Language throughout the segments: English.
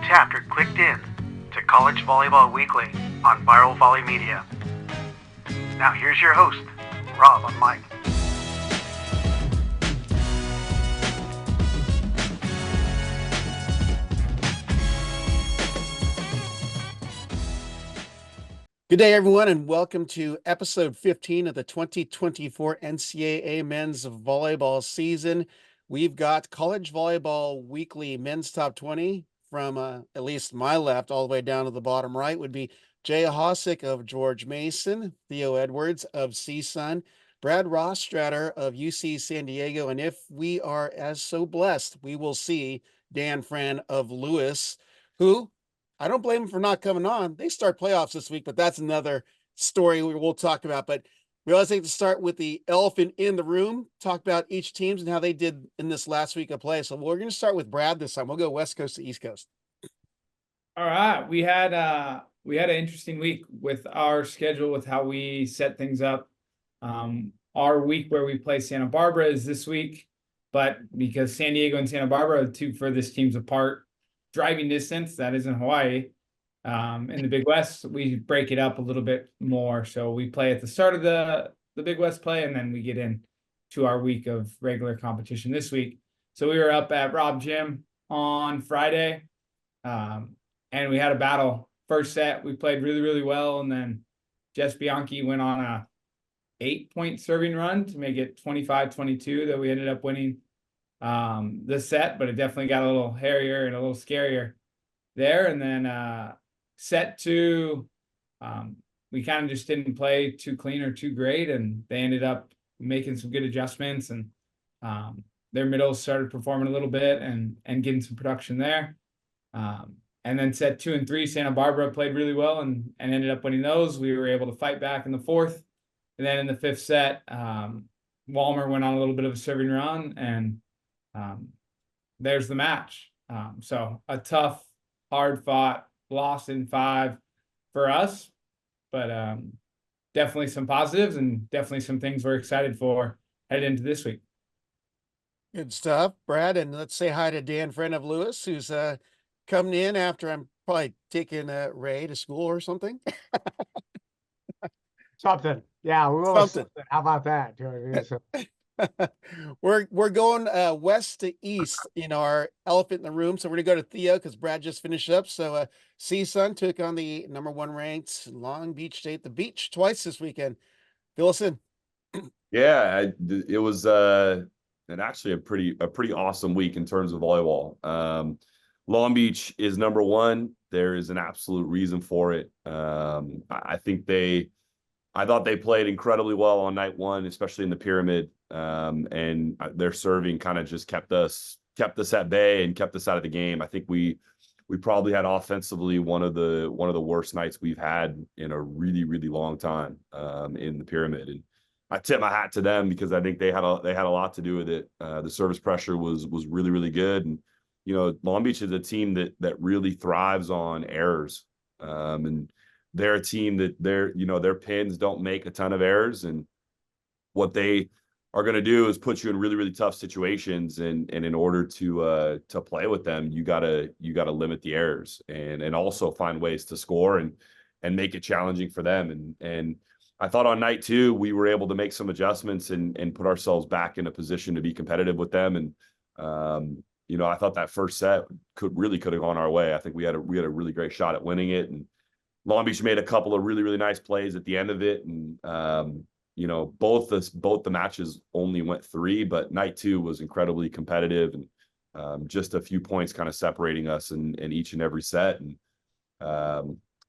chapter clicked in to College Volleyball Weekly on Viral Volley Media. Now here's your host, Rob on mic. Good day, everyone, and welcome to episode 15 of the 2024 NCAA Men's Volleyball season. We've got College Volleyball Weekly Men's Top 20 from at least my left all the way down to the bottom right would be Jay Hosick of George Mason, Theo Edwards of CSUN, Brad Rostratter of UC San Diego, and if we are as so blessed, we will see Dan Fran of Lewis, who I don't blame them for not coming on. They start playoffs this week, but that's another story we'll talk about. But we always like to start with the elephant in the room, talk about each teams and how they did in this last week of play. So we're going to start with Brad this time. We'll go West Coast to East Coast. All right. We had an interesting week with our schedule, with how we set things up. Our week where we play Santa Barbara is this week, but because San Diego and Santa Barbara are the two furthest teams apart, driving distance, that is in Hawaii. In the Big West, we break it up a little bit more. So we play at the start of the Big West play, and then we get in to our week of regular competition this week. So we were up at Rob Gym on Friday, and we had a battle. First set, we played really, really well, and then Jess Bianchi went on a 8-point serving run to make it 25-22 that we ended up winning the set, but it definitely got a little hairier and a little scarier there. And then set two, we kind of just didn't play too clean or too great, and they ended up making some good adjustments, and their middles started performing a little bit and getting some production there. And then set 2 and 3, Santa Barbara played really well and ended up winning those. We were able to fight back in the fourth, and then in the fifth set, Walmer went on a little bit of a serving run, and there's the match. So a tough, hard fought loss in 5 for us, but definitely some positives and definitely some things we're excited for headed into this week. Good stuff, Brad. And let's say hi to Dan Friend of Lewis, who's coming in after I'm probably taking Ray to school or something. Something. Yeah, something. How about that? We're going west to east in our elephant in the room. So we're gonna go to Theo because Brad just finished up. So CSUN took on the #1 ranked Long Beach State, the Beach, twice this weekend. Fill us in. Yeah, it was actually a pretty awesome week in terms of volleyball. Long Beach is #1. There is an absolute reason for it. I thought they played incredibly well on night 1, especially in the pyramid. And their serving kind of just kept us at bay and kept us out of the game. I think we probably had offensively one of the worst nights we've had in a really, really long time in the pyramid. And I tip my hat to them because I think they had a lot to do with it. The service pressure was really, really good. And you know, Long Beach is a team that really thrives on errors. And they're a team that their pins don't make a ton of errors, and what they are going to do is put you in really, really tough situations. And in order to play with them, you gotta limit the errors and also find ways to score and make it challenging for them. And I thought on night 2, we were able to make some adjustments and put ourselves back in a position to be competitive with them. And, I thought that first set could have gone our way. I think we had a really great shot at winning it. And Long Beach made a couple of really, really nice plays at the end of it. And, both the matches only went 3, but night 2 was incredibly competitive, and just a few points kind of separating us in each and every set. And,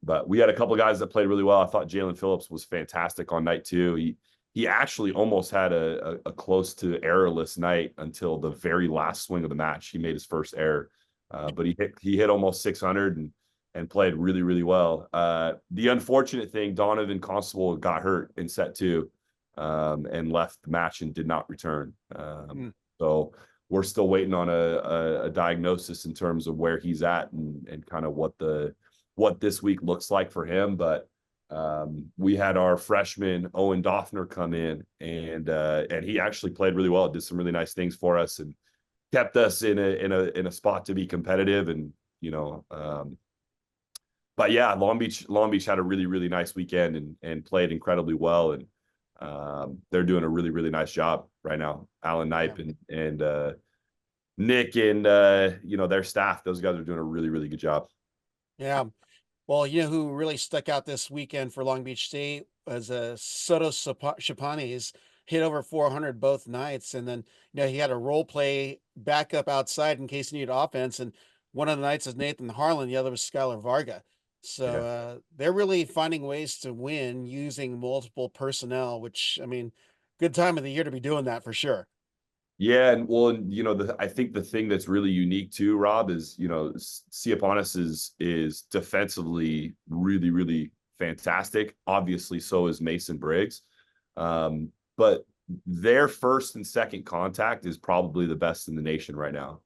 but we had a couple of guys that played really well. I thought Jalen Phillips was fantastic on night 2. He actually almost had a close to errorless night until the very last swing of the match. He made his first error, but he hit almost 600 and played really, really well. The unfortunate thing, Donovan Constable got hurt in set 2 and left the match and did not return. So we're still waiting on a diagnosis in terms of where he's at and kind of what this week looks like for him. But we had our freshman Owen Doffner come in, and he actually played really well. Did some really nice things for us and kept us in a spot to be competitive. And But yeah, Long Beach had a really, really nice weekend and played incredibly well. And they're doing a really, really nice job right now. Alan Knipe and Nick and their staff, those guys are doing a really, really good job. Yeah. Well, you know who really stuck out this weekend for Long Beach State was Soto Chapanes, hit over 400 both nights. And then, he had a role play backup outside in case he needed offense. And one of the nights is Nathan Harlan, the other was Skylar Varga. So they're really finding ways to win using multiple personnel, which, I mean, good time of the year to be doing that for sure. Yeah, and well, I think the thing that's really unique too, Rob, is Siapanis is defensively really, really fantastic. Obviously, so is Mason Briggs, but their first and second contact is probably the best in the nation right now.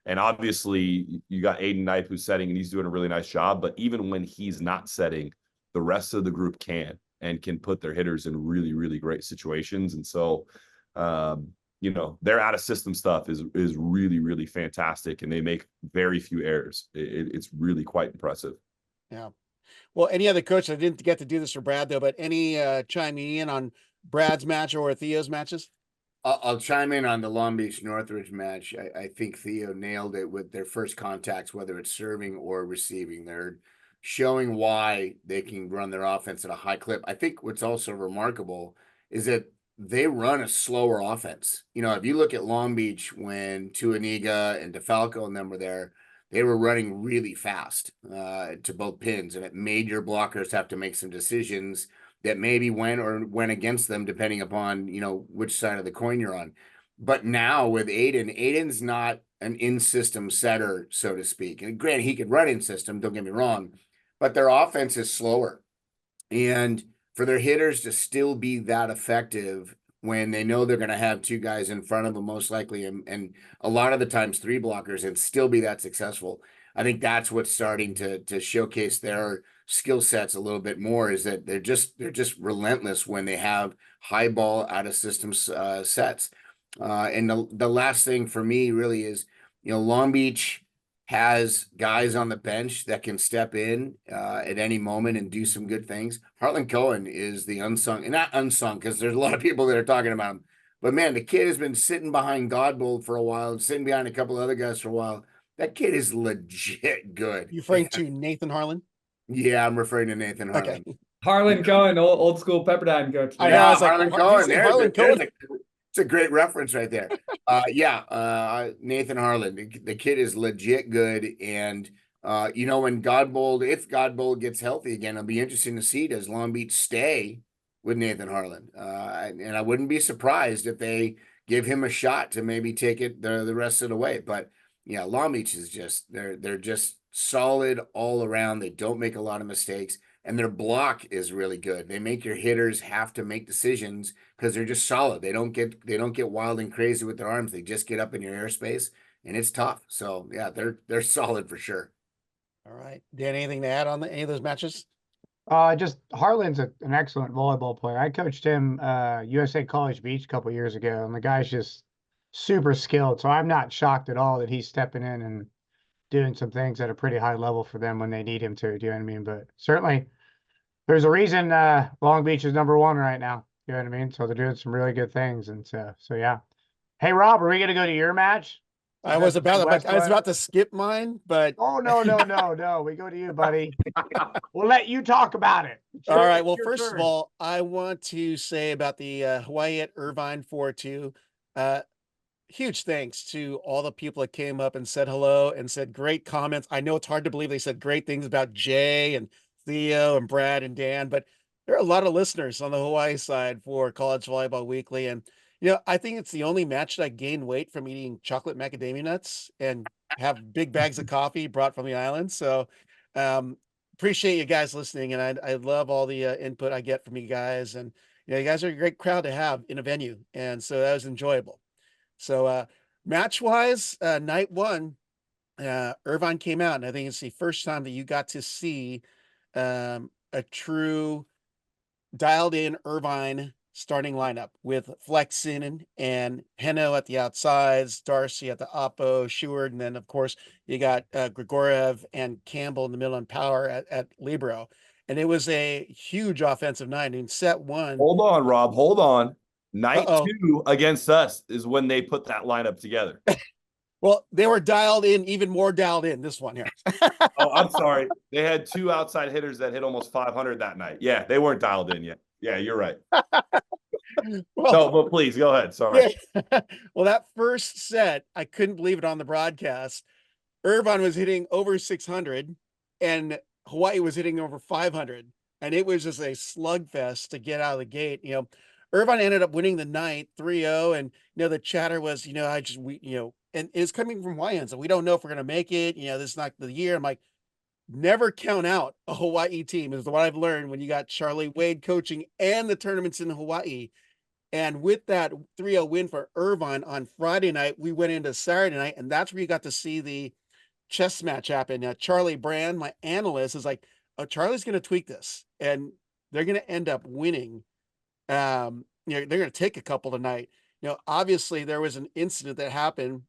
And obviously, you got Aiden Knipe who's setting, and he's doing a really nice job. But even when he's not setting, the rest of the group can put their hitters in really, really great situations. And so, their out of system stuff is really, really fantastic, and they make very few errors. It's really quite impressive. Yeah. Well, any other coach, I didn't get to do this for Brad though, but any chiming in on Brad's match or Theo's matches? I'll chime in on the Long Beach Northridge match. I think Theo nailed it with their first contacts, whether it's serving or receiving. They're showing why they can run their offense at a high clip. I think what's also remarkable is that they run a slower offense. If you look at Long Beach when Tuaniga and DeFalco and them were there, they were running really fast to both pins, and it made your blockers have to make some decisions that maybe went against them, depending upon, which side of the coin you're on. But now with Aiden's not an in-system setter, so to speak. And granted, he could run in system, don't get me wrong, but their offense is slower. And for their hitters to still be that effective when they know they're going to have two guys in front of them, most likely, and a lot of the times three blockers, and still be that successful, I think that's what's starting to showcase their skill sets a little bit more, is that they're just relentless when they have high ball out of system sets. And the last thing for me really is, Long Beach has guys on the bench that can step in at any moment and do some good things. Harlan Cohen is the unsung, and not unsung because there's a lot of people that are talking about him, but man, the kid has been sitting behind Godbold for a while and sitting behind a couple of other guys for a while. That kid is legit good. You referring to Nathan Harlan? Yeah, I'm referring to Nathan Harlan. Okay. Harlan Cohen, old school Pepperdine coach. I know. I was like, Harlan Cohen. Harlan Cohen. It's a great reference right there. Nathan Harlan. The kid is legit good, and when if Godbold gets healthy again, it'll be interesting to see, does Long Beach stay with Nathan Harlan? And I wouldn't be surprised if they give him a shot to maybe take it the rest of the way. But yeah, Long Beach is just they're just solid all around. They don't make a lot of mistakes, and their block is really good. They make your hitters have to make decisions because they're just solid. They don't get wild and crazy with their arms. They just get up in your airspace, and it's tough. So yeah, they're solid for sure. All right, Dan, anything to add on any of those matches? Just Harlan's an excellent volleyball player. I coached him USA College Beach a couple years ago, and the guy's just super skilled. So I'm not shocked at all that he's stepping in and doing some things at a pretty high level for them when they need him to. Do you know what I mean? But certainly, there's a reason Long Beach is #1 right now. You know what I mean? So they're doing some really good things, and so yeah. Hey Rob, are we gonna go to your match? I was about to skip mine, but no. We go to you, buddy. We'll let you talk about it. All right. Well, first of all, I want to say about the Hawaii at Irvine 4-2. Huge thanks to all the people that came up and said hello and said great comments. I know it's hard to believe they said great things about Jay and Theo and Brad and Dan, but there are a lot of listeners on the Hawaii side for College Volleyball Weekly. And, I think it's the only match that I gained weight from eating chocolate macadamia nuts and have big bags of coffee brought from the island. So appreciate you guys listening. And I love all the input I get from you guys. And, you guys are a great crowd to have in a venue. And so that was enjoyable. So match-wise, night one, Irvine came out, and I think it's the first time that you got to see a true dialed-in Irvine starting lineup with Flexen and Heno at the outsides, Darcy at the oppo, Sheward, and then of course you got Grigoriev and Campbell in the middle and Power at libero. And it was a huge offensive night. In set one. Hold on, Rob. Hold on. Night Uh-oh. 2 against us is when they put that lineup together. Well, they were dialed in, even more dialed in this one here. Oh, I'm sorry. They had 2 outside hitters that hit almost 500 that night. Yeah, they weren't dialed in yet. Yeah, you're right. Well, No, but please go ahead. Sorry. yeah. Well, that first set, I couldn't believe it on the broadcast. Irvine was hitting over 600 and Hawaii was hitting over 500. And it was just a slugfest to get out of the gate. Irvine ended up winning the night 3-0. And, the chatter was, and it's coming from Hawaiians. So we don't know if we're going to make it. This is not the year. I'm like, never count out a Hawaii team is what I've learned when you got Charlie Wade coaching and the tournaments in Hawaii. And with that 3-0 win for Irvine on Friday night, we went into Saturday night, and that's where you got to see the chess match happen. Now, Charlie Brand, my analyst, is like, oh, Charlie's going to tweak this, and they're going to end up winning. They're going to take a couple tonight. Obviously, there was an incident that happened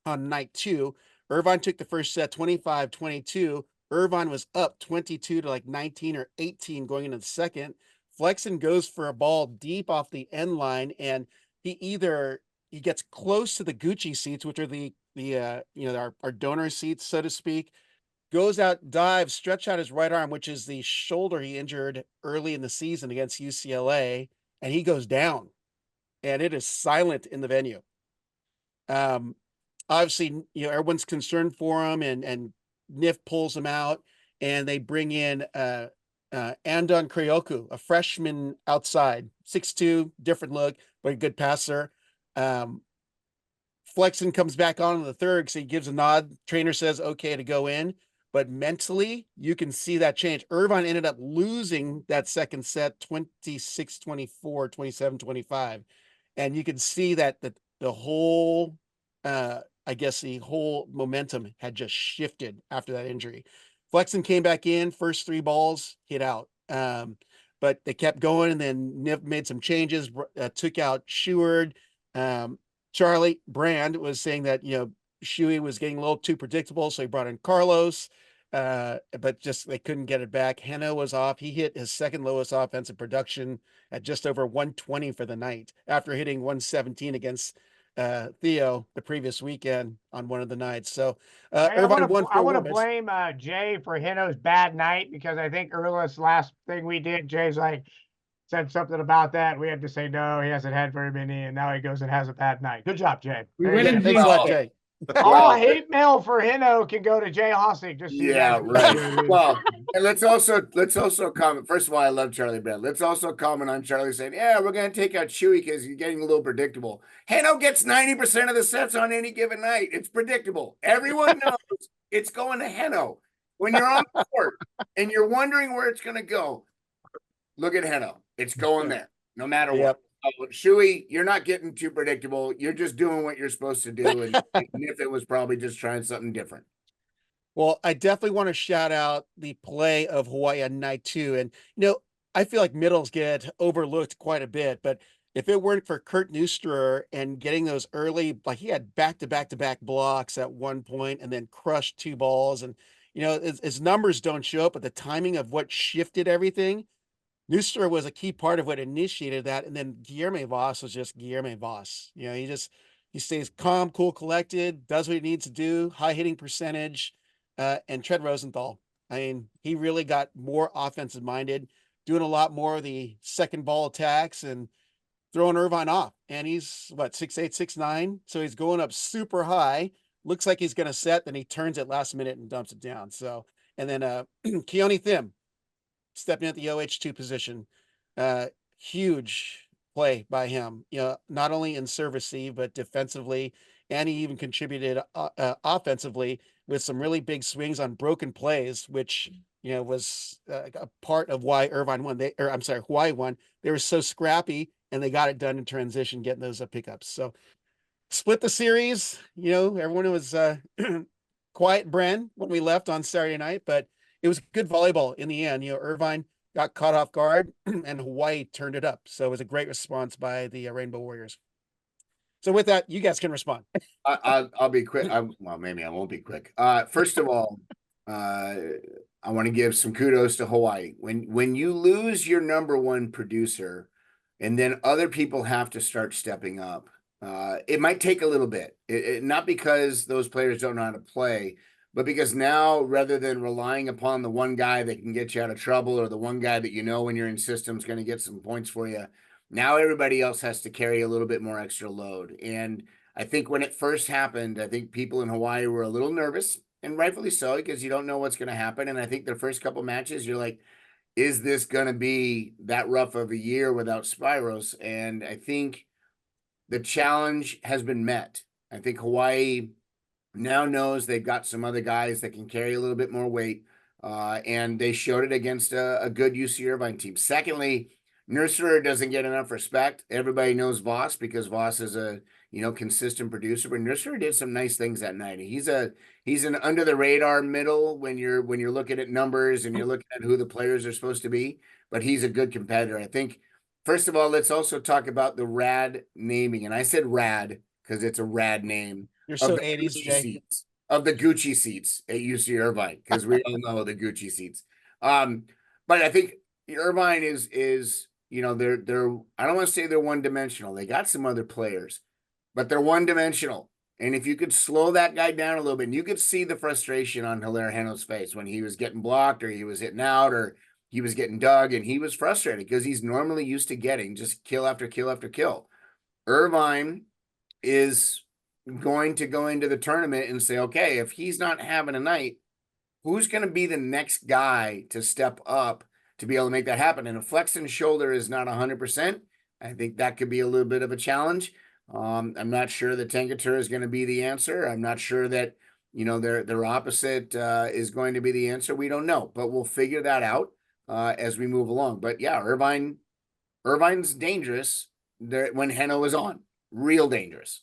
on night 2. Irvine took the first set 25-22. Irvine was up 22 to like 19 or 18 going into the second. Flexen goes for a ball deep off the end line, and he gets close to the Gucci seats, which are our donor seats, so to speak, goes out, dives, stretch out his right arm, which is the shoulder he injured early in the season against UCLA, and he goes down, and it is silent in the venue. Obviously, everyone's concerned for him, and NIF pulls him out, and they bring in Andon Kryoku, a freshman outside, 6'2", different look, but a good passer. Flexen comes back on in the third, so he gives a nod. Trainer says, okay to go in. But mentally, you can see that change. Irvine ended up losing that second set, 26-24, 27-25. And you can see that the whole, the whole momentum had just shifted after that injury. Flexen came back in, first 3 balls hit out. But they kept going, and then Niv made some changes, took out Sheward. Charlie Brand was saying that, Shuey was getting a little too predictable, so he brought in Carlos, but just they couldn't get it back. Heno was off. He hit his second lowest offensive production at just over 120 for the night after hitting 117 against Theo the previous weekend on one of the nights. So I want to blame Jay for Heno's bad night, because I think Erla's last thing we did, Jay's like said something about that. We had to say no, he hasn't had very many, and now he goes and has a bad night. Good job, Jay. We went in Thanks a lot, Jay. All hate mail for Heno can go to Jay Hossick. Just so right. Well, and let's also comment. First of all, I love Charlie Brand. Let's also comment on Charlie saying, "Yeah, we're going to take out Chewy because he's getting a little predictable." Heno gets 90% of the sets on any given night. It's predictable. Everyone knows it's going to Heno. When you're on the court and you're wondering where it's going to go, look at Heno. It's going there, no matter what. Shuey, you're not getting too predictable. You're just doing what you're supposed to do. And if it was probably just trying something different. Well, I definitely want to shout out the play of Hawaii on night 2. And, I feel like middles get overlooked quite a bit, but if it weren't for Kurt Neustrer and getting those early, like he had back-to-back blocks at one point and then crushed 2 balls. And, his numbers don't show up, but the timing of what shifted everything, Neustrer was a key part of what initiated that. And then Guillermo Voss was just Guillermo Voss. He stays calm, cool, collected, does what he needs to do, high hitting percentage. And Trent Rosenthal, I mean, he really got more offensive minded, doing a lot more of the second ball attacks and throwing Irvine off. And he's 6'8", 6'9". So he's going up super high. Looks like he's going to set. Then he turns it last minute and dumps it down. So, and then Keone Thim stepping at the OH2 position. Huge play by him, not only in serve receive, but defensively. And he even contributed offensively with some really big swings on broken plays, which, was a part of why Irvine won. Hawaii won. They were so scrappy and they got it done in transition, getting those pickups. So split the series, everyone was quiet Bren when we left on Saturday night, but it was good volleyball in the end. Irvine got caught off guard, and Hawaii turned it up. So it was a great response by the Rainbow Warriors. So with that, you guys can respond. I'll be quick. Well, maybe I won't be quick. First of all, I want to give some kudos to Hawaii. When you lose your number one producer, and then other people have to start stepping up, it might take a little bit. Not because those players don't know how to play, but because now, rather than relying upon the one guy that can get you out of trouble, or the one guy that you know when you're in system is going to get some points for you, now everybody else has to carry a little bit more extra load. And I think when it first happened, I think people in Hawaii were a little nervous, and rightfully so, because you don't know what's going to happen. And I think the first couple matches, you're like, is this going to be that rough of a year without Spyros? And I think the challenge has been met. I think Hawaii now knows they've got some other guys that can carry a little bit more weight, and they showed it against a good UC Irvine team. Secondly, Nurserer doesn't get enough respect. Everybody knows Voss because Voss is a consistent producer, but Nurserer did some nice things that night. He's an under the radar middle when you're looking at numbers and you're looking at who the players are supposed to be, but he's a good competitor. I think, first of all, let's also talk about the rad naming. And I said rad because it's a rad name. You're so 80s, Jay. Of the Gucci seats at UC Irvine, because we all know the Gucci seats. But I think Irvine is they're I don't want to say they're one-dimensional. They got some other players, but they're one-dimensional. And if you could slow that guy down a little bit, and you could see the frustration on Hilaire Heno's face when he was getting blocked, or he was hitting out, or he was getting dug, and he was frustrated because he's normally used to getting just kill after kill after kill. Irvine is going to go into the tournament and say, okay, if he's not having a night, who's going to be the next guy to step up to be able to make that happen? And if Flexen's shoulder is not 100%, I think that could be a little bit of a challenge. I'm not sure that Tangatur is going to be the answer. I'm not sure that, their opposite is going to be the answer. We don't know, but we'll figure that out as we move along. But yeah, Irvine's dangerous when Heno is on. Real dangerous.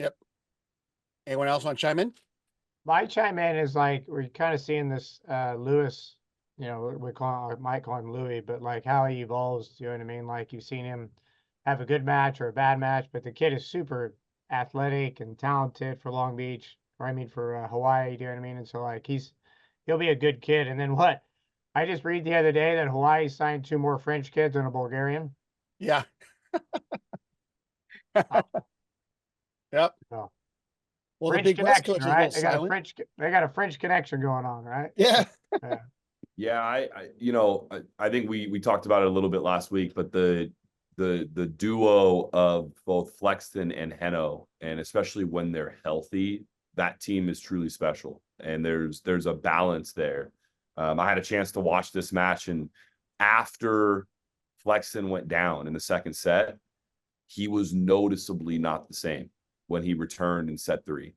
Yep. Anyone else want to chime in? My chime in is like, we're kind of seeing this Lewis, we might call him Louis, but like how he evolves, you know what I mean? Like you've seen him have a good match or a bad match, but the kid is super athletic and talented for Long Beach, for Hawaii, you know what I mean? And so like he'll be a good kid. And then what? I just read the other day that Hawaii signed 2 more French kids and a Bulgarian. Yeah. Yep. So, Well, French the Big West connection, coach is right? silent. They got a French connection going on, right? Yeah. Yeah, I think we talked about it a little bit last week, but the duo of both Flexen and Heno, and especially when they're healthy, that team is truly special. And there's a balance there. I had a chance to watch this match, and after Flexen went down in the second set, he was noticeably not the same when he returned in set 3.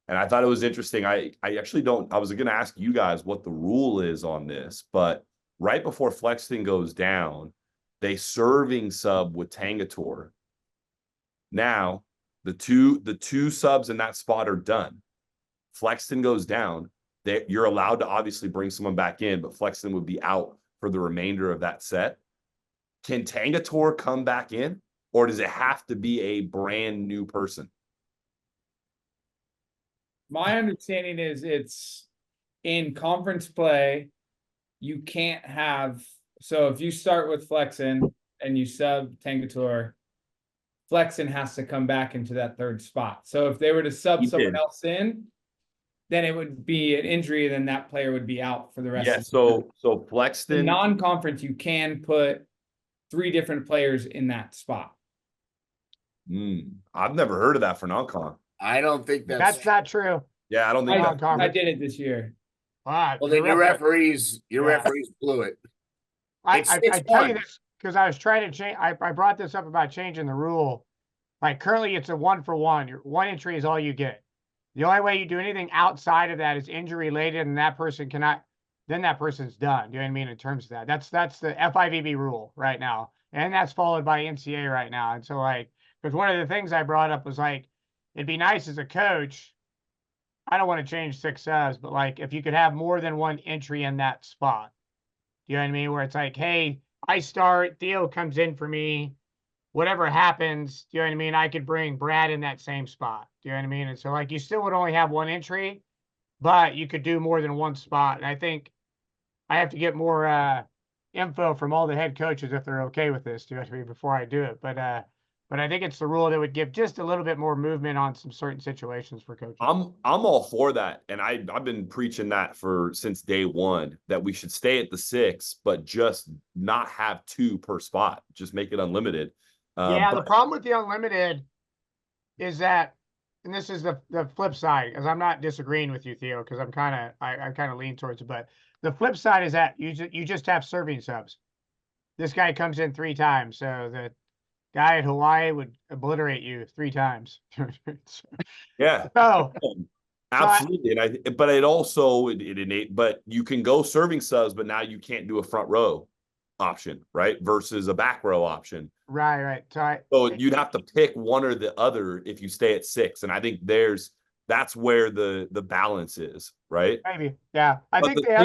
And I thought it was interesting. I actually I was going to ask you guys what the rule is on this, but right before Flexen goes down, they serving sub with Tangator. Now, the two subs in that spot are done. Flexen goes down. You're allowed to obviously bring someone back in, but Flexen would be out for the remainder of that set. Can Tangator come back in, or does it have to be a brand new person? My understanding is it's in conference play, you can't have, so if you start with Flexen and you sub Tangator, Flexen has to come back into that third spot. So if they were to sub someone else in, then it would be an injury, then that player would be out for the rest of the season. So Flexen, in non-conference, you can put 3 different players in that spot. I've never heard of that for non-con. I don't think that's not true. Yeah, I don't think I did it this year. Wow. Well, then your referees blew it. I tell you this because I was trying to change. I brought this up about changing the rule. Like currently, it's a 1-for-1. Your 1 entry is all you get. The only way you do anything outside of that is injury related, and that person cannot. Then that person's done. Do you know what I mean? In terms of that, that's the FIVB rule right now, and that's followed by NCAA right now. And so, like, because one of the things I brought up was like, it'd be nice as a coach. I don't want to change 6 subs, but like if you could have more than 1 entry in that spot, You know what I mean? Where it's like, hey, I start, Theo comes in for me, whatever happens, you know what I mean? I could bring Brad in that same spot. You know what I mean? And so like you still would only have one entry, but you could do more than one spot. And I think I have to get more info from all the head coaches if they're okay with this, you know what I mean, before I do it. But I think it's the rule that would give just a little bit more movement on some certain situations for coaches. I'm all for that. And I've been preaching that since day one, that we should stay at the 6, but just not have 2 per spot. Just make it unlimited. The problem with the unlimited is that, and this is the flip side, because I'm not disagreeing with you, Theo, because I kind of lean towards it, but the flip side is that you just have serving subs. This guy comes in 3 times, so the guy at Hawaii would obliterate you 3 times. Yeah. So Absolutely. But it also but you can go serving subs, but now you can't do a front row option, right? Versus a back row option. Right. So you'd have to pick one or the other if you stay at 6. And I think that's where the balance is, right? Maybe. Yeah. I think the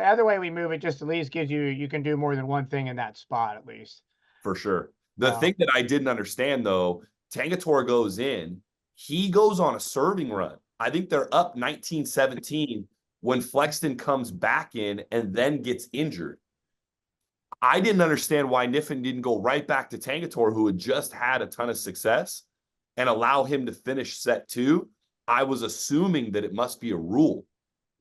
other way we move it just at least gives you can do more than one thing in that spot at least. For sure. The thing that I didn't understand though, Tangator goes in, he goes on a serving run. I think they're up 19-17 when Flexton comes back in and then gets injured. I didn't understand why Niffen didn't go right back to Tangator, who had just had a ton of success, and allow him to finish set 2. I was assuming that it must be a rule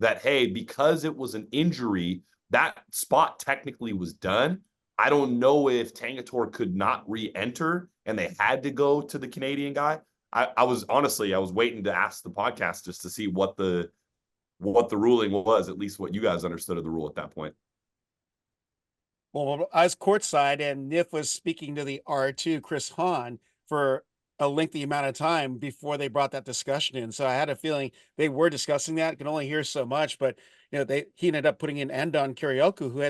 that, hey, because it was an injury, that spot technically was done. I don't know if Tangator could not re-enter and they had to go to the Canadian guy. I was waiting to ask the podcast just to see what the ruling was, at least what you guys understood of the rule at that point. Well, I was courtside and Niff was speaking to the R2, Chris Hahn, for a lengthy amount of time before they brought that discussion in. So I had a feeling they were discussing that. I can only hear so much, but he ended up putting in Andon Karyoku, who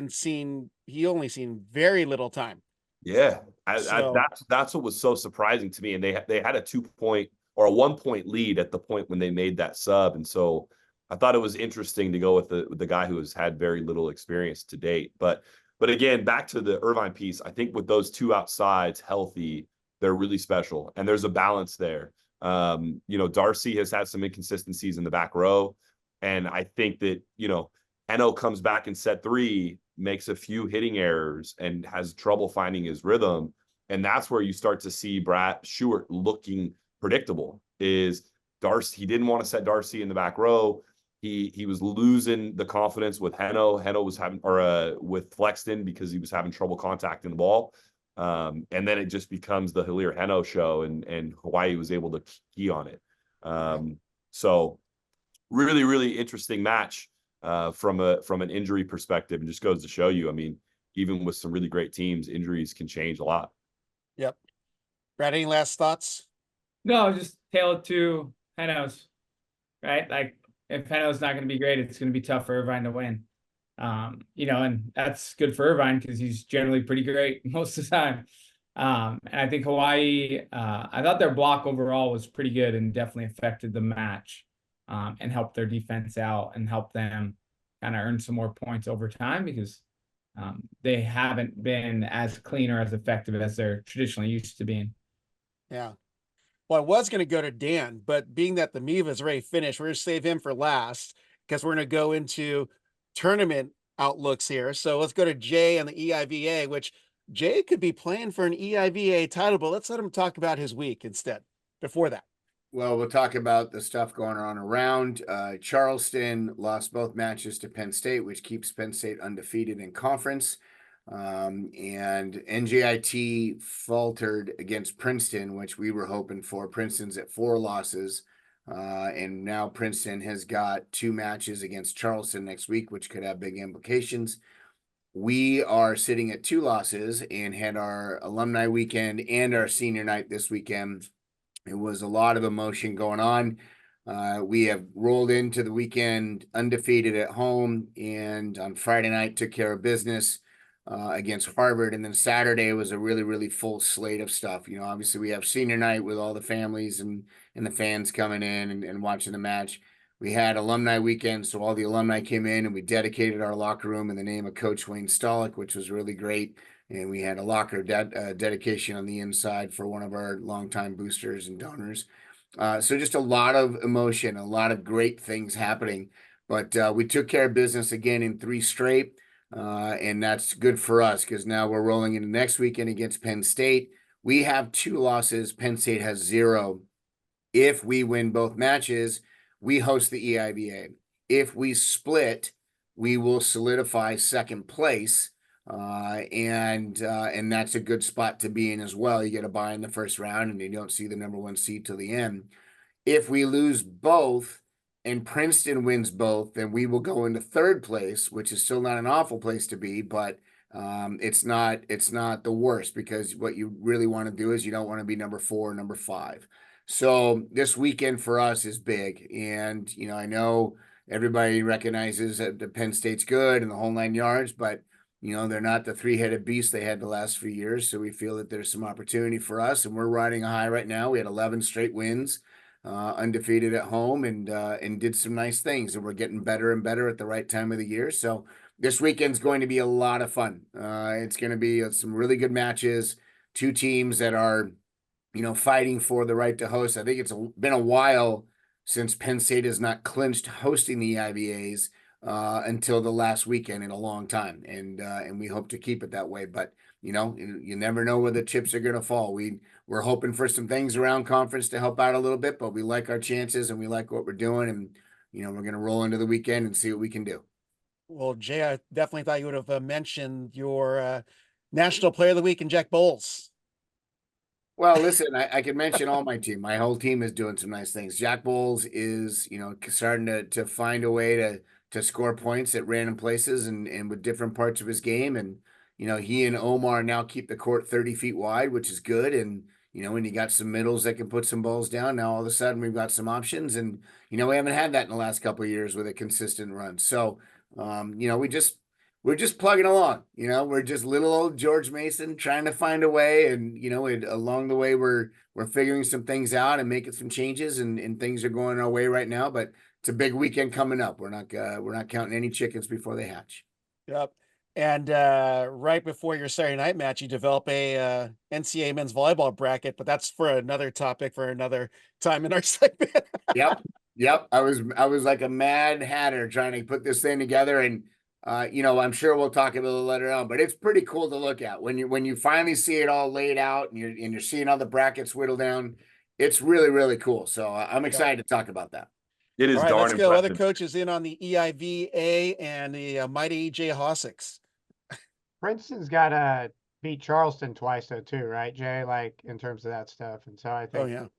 he only seen very little time. Yeah, that's what was so surprising to me. And they had a 2-point or a 1-point lead at the point when they made that sub. And so I thought it was interesting to go with the guy who has had very little experience to date. But again, back to the Irvine piece, I think with those 2 outsides healthy, they're really special. And there's a balance there. Darcy has had some inconsistencies in the back row. And I think that, Eno comes back in set 3, makes a few hitting errors and has trouble finding his rhythm. And that's where you start to see Brad Stewart looking predictable. Is Darcy, he didn't want to set Darcy in the back row. He was losing the confidence with Heno. Heno was with Flexton because he was having trouble contacting the ball. And then it just becomes the Hilaire Heno show, and Hawaii was able to key on it. So really, really interesting match from an injury perspective, and just goes to show you, I mean, even with some really great teams, injuries can change a lot. Yep. Brad, any last thoughts? No, just tail it to Heno's, right? Like, if Heno's not going to be great, it's going to be tough for Irvine to win. And that's good for Irvine because he's generally pretty great most of the time. And I think Hawaii, I thought their block overall was pretty good and definitely affected the match, and helped their defense out and helped them kind of earn some more points over time because they haven't been as clean or as effective as they're traditionally used to being. Yeah. Well, I was going to go to Dan, but being that the MIVA is already finished, we're going to save him for last because we're going to go into tournament outlooks here. So let's go to Jay and the EIVA, which Jay could be playing for an EIVA title, but let's let him talk about his week instead. Before that. Well, we'll talk about the stuff going on around. Charleston lost both matches to Penn State, which keeps Penn State undefeated in conference. And NJIT faltered against Princeton, which we were hoping for. Princeton's at 4 losses. And now Princeton has got 2 matches against Charleston next week, which could have big implications. We are sitting at 2 losses and had our alumni weekend and our senior night this weekend. It was a lot of emotion going on. We have rolled into the weekend undefeated at home, and on Friday night took care of business against Harvard. And then Saturday was a really, really full slate of stuff. Obviously we have senior night with all the families and the fans coming in and watching the match. we had alumni weekend, so all the alumni came in and we dedicated our locker room in the name of Coach Wayne Stolick, which was really great. And we had a locker dedication on the inside for one of our longtime boosters and donors. So just a lot of emotion, a lot of great things happening. But we took care of business again in 3 straight. And that's good for us because now we're rolling into next weekend against Penn State. We have 2 losses. Penn State has 0. If we win both matches, we host the EIVA. If we split, we will solidify second place. And that's a good spot to be in as well. You get a bye in the first round and you don't see the number 1 seed till the end. If we lose both and Princeton wins both, then we will go into 3rd place, which is still not an awful place to be, but it's not the worst, because what you really want to do is you don't want to be number 4 or number 5. So this weekend for us is big. And, you know, I know everybody recognizes that the Penn State's good and the whole 9 yards, but, you know, they're not the 3-headed beast they had the last few years. So we feel that there's some opportunity for us, and we're riding a high right now. We had 11 straight wins, undefeated at home, and did some nice things, and we're getting better and better at the right time of the year. So this weekend's going to be a lot of fun. It's going to be some really good matches, 2 teams that are, you know, fighting for the right to host. I think it's been a while since Penn State has not clinched hosting the EIVAs until the last weekend in a long time. And we hope to keep it that way. But, you know, you never know where the chips are going to fall. We're hoping for some things around conference to help out a little bit, but we like our chances and we like what we're doing. And, you know, we're going to roll into the weekend and see what we can do. Well, Jay, I definitely thought you would have mentioned your National Player of the Week in Jack Bowles. Well, listen, I could mention all my team. My whole team is doing some nice things. Jack Bowles is, you know, starting to find a way to score points at random places and with different parts of his game. And, you know, he and Omar now keep the court 30 feet wide, which is good. And, you know, when you got some middles that can put some balls down, now all of a sudden we've got some options. And, you know, we haven't had that in the last couple of years with a consistent run. So, you know, we're just plugging along, you know, we're just little old George Mason trying to find a way. And, you know, along the way, we're figuring some things out and making some changes, and things are going our way right now, but it's a big weekend coming up. We're not counting any chickens before they hatch. Yep. And right before your Saturday night match, you develop a NCAA men's volleyball bracket, but that's for another topic for another time in our segment. Yep. I was like a mad hatter trying to put this thing together, and you know, I'm sure we'll talk about it later on, but it's pretty cool to look at when you finally see it all laid out and you're seeing how the brackets whittle down. It's really, really cool. So I'm excited to talk about that. It is All right, darn let's go. impressive. Other coaches in on the EIVA and the mighty Jay Hossick. Princeton's got to beat Charleston twice though too, right, Jay? Like in terms of that stuff. And so I think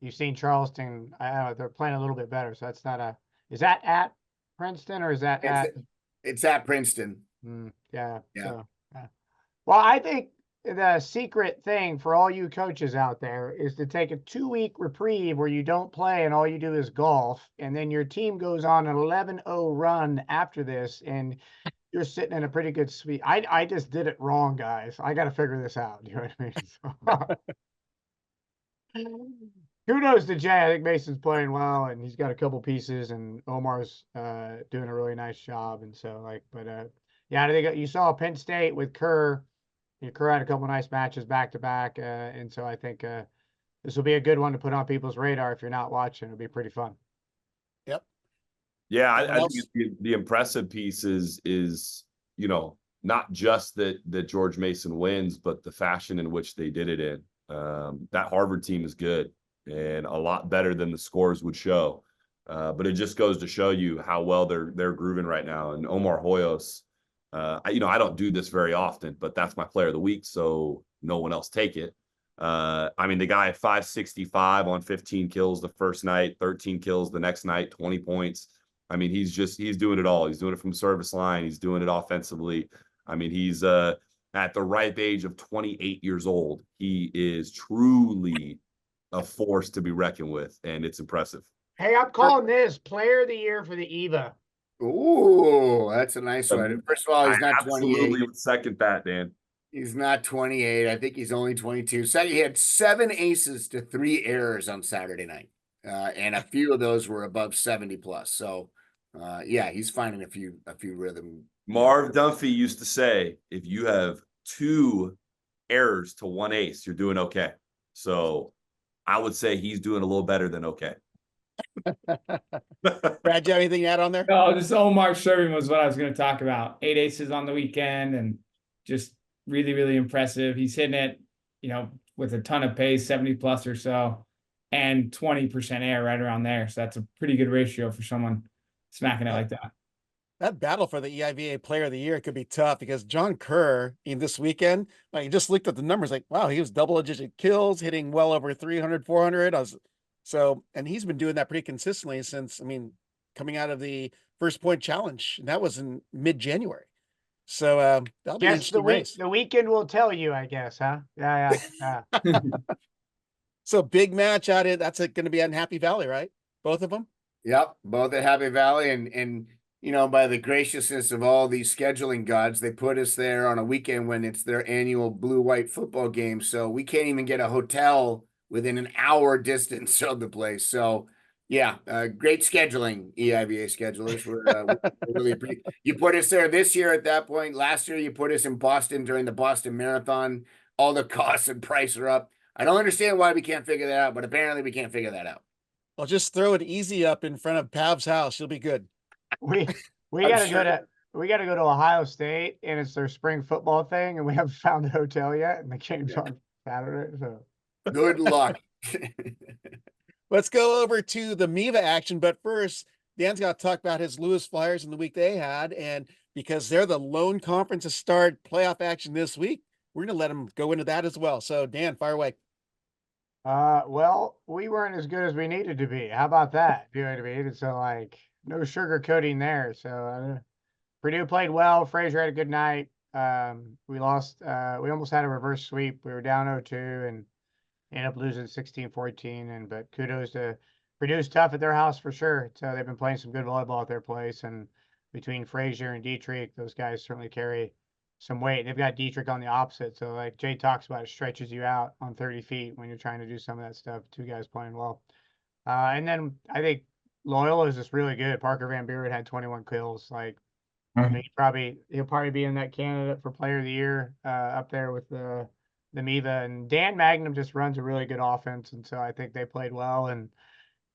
you've seen Charleston. I don't know, they're playing a little bit better. So that's not is that at Princeton or is that it's at Princeton? Yeah. So, well, I think the secret thing for all you coaches out there is to take a 2-week reprieve where you don't play and all you do is golf, and then your team goes on an 11-0 run after this, and you're sitting in a pretty good speed. I just did it wrong, guys. I got to figure this out. You know what I mean? So, kudos to Jay. I think Mason's playing well, and he's got a couple pieces, and Omar's doing a really nice job. And so, yeah, I think you saw Penn State with Kerr. Kerr had a couple nice matches back to back, and so I think this will be a good one to put on people's radar. If you're not watching, it'll be pretty fun. Yep. Yeah, I think the impressive piece is you know, not just that George Mason wins, but the fashion in which they did it in. That Harvard team is good and a lot better than the scores would show. But it just goes to show you how well they're grooving right now. And Omar Hoyos, you know, I don't do this very often, but that's my player of the week, so no one else take it. I mean, the guy at 565 on 15 kills the first night, 13 kills the next night, 20 points. I mean, he's doing it all. He's doing it from service line. He's doing it offensively. I mean, he's at the ripe age of 28 years old. He is truly a force to be reckoned with, and it's impressive. Hey, I'm calling this player of the year for the EIVA. Ooh, that's a nice one. First of all, he's not 28. Absolutely would second that, Dan. He's not 28. I think he's only 22. So he had 7 aces to 3 errors on Saturday night. and a few of those were above 70 plus. So, yeah, he's finding a few rhythm. Marv Dunphy used to say, if you have 2 errors to 1 ace, you're doing okay. So I would say he's doing a little better than okay. Brad, do you have anything to add on there? No, this Omar Sherman was what I was going to talk about. 8 aces on the weekend and just really, really impressive. He's hitting it, with a ton of pace, 70 plus or so, and 20% air right around there. So that's a pretty good ratio for someone smacking it like that. That battle for the EIVA Player of the Year could be tough because John Kerr in this weekend, you just looked at the numbers, wow, he was double-digit kills, hitting well over 300, 400. And he's been doing that pretty consistently since, coming out of the First Point Challenge, and that was in mid-January. So that'll be an interesting race. The weekend will tell you, I guess, huh? Yeah. So big match out of that's going to be out in Happy Valley, right? Both of them? Yep, both at Happy Valley, and by the graciousness of all these scheduling gods, they put us there on a weekend when it's their annual blue-white football game. So we can't even get a hotel within an hour distance of the place. So yeah, great scheduling, EIVA schedulers. We're really you put us there this year at that point. Last year, you put us in Boston during the Boston Marathon. All the costs and price are up. I don't understand why we can't figure that out, but apparently we can't figure that out. Well, just throw an easy up in front of Pav's house. You'll be good. We gotta go to Ohio State, and it's their spring football thing, and we haven't found a hotel yet, and the game's on Saturday. So good luck. Let's go over to the MIVA action, but first, Dan's got to talk about his Lewis Flyers in the week they had, and because they're the lone conference to start playoff action this week, we're going to let them go into that as well. So, Dan, fire away. Well, we weren't as good as we needed to be. How about that? You know what I mean? So, no sugarcoating there. So, Purdue played well. Fraser had a good night. We lost. We almost had a reverse sweep. We were down 0-2 and ended up losing 16-14. But kudos to Purdue's tough at their house for sure. So they've been playing some good volleyball at their place. And between Fraser and Dietrich, those guys certainly carry some weight. They've got Dietrich on the opposite. So like Jay talks about, it stretches you out on 30 feet when you're trying to do some of that stuff. 2 guys playing well. And then I think Loyola is just really good. Parker Van Buren had 21 kills. He'll probably be in that candidate for Player of the Year up there with the MIVA. And Dan Magnum just runs a really good offense, and so I think they played well. And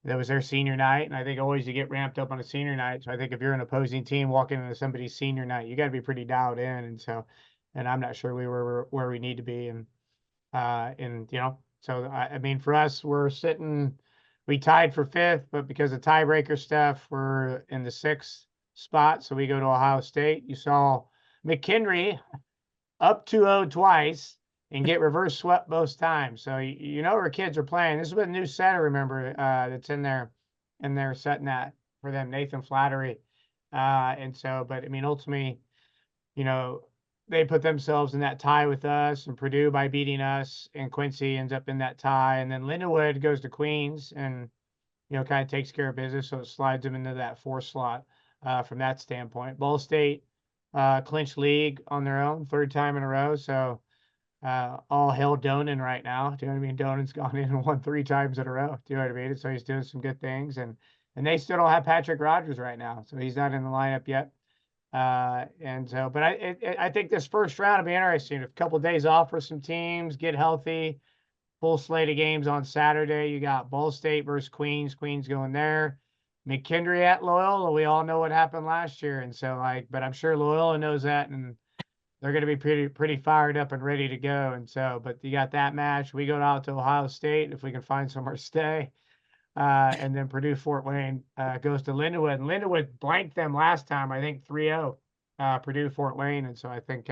that was their senior night, and I think always you get ramped up on a senior night. So I think if you're an opposing team walking into somebody's senior night, you got to be pretty dialed in. And I'm not sure we were where we need to be. And so for us, we tied for 5th, but because of tiebreaker stuff, we're in the 6th spot. So we go to Ohio State. You saw McHenry up 2-0 twice and get reverse swept both times. So our kids are playing. This is with a new setter, remember, that's in there, and they're setting that for them, Nathan Flattery. Ultimately, they put themselves in that tie with us, and Purdue by beating us, and Quincy ends up in that tie. And then Lindenwood goes to Queens and, kind of takes care of business. So it slides them into that 4 slot from that standpoint. Ball State clinched league on their own, 3rd time in a row. So all hell Donan right now. Do you know what I mean? Donan's gone in and won 3 times in a row. Do you know what I mean? So he's doing some good things. And they still don't have Patrick Rogers right now. So he's not in the lineup yet. But I think this first round will be interesting. A couple of days off for some teams, get healthy. Full slate of games on Saturday. You got Ball State versus Queens. Queens going there. McKendree at Loyola. We all know what happened last year. And so but I'm sure Loyola knows that, and they're going to be pretty fired up and ready to go. And so, but you got that match. We go out to Ohio State if we can find somewhere to stay. And then Purdue Fort Wayne goes to Lindenwood. And Lindenwood blanked them last time, I think 3-0, Purdue Fort Wayne. And so I think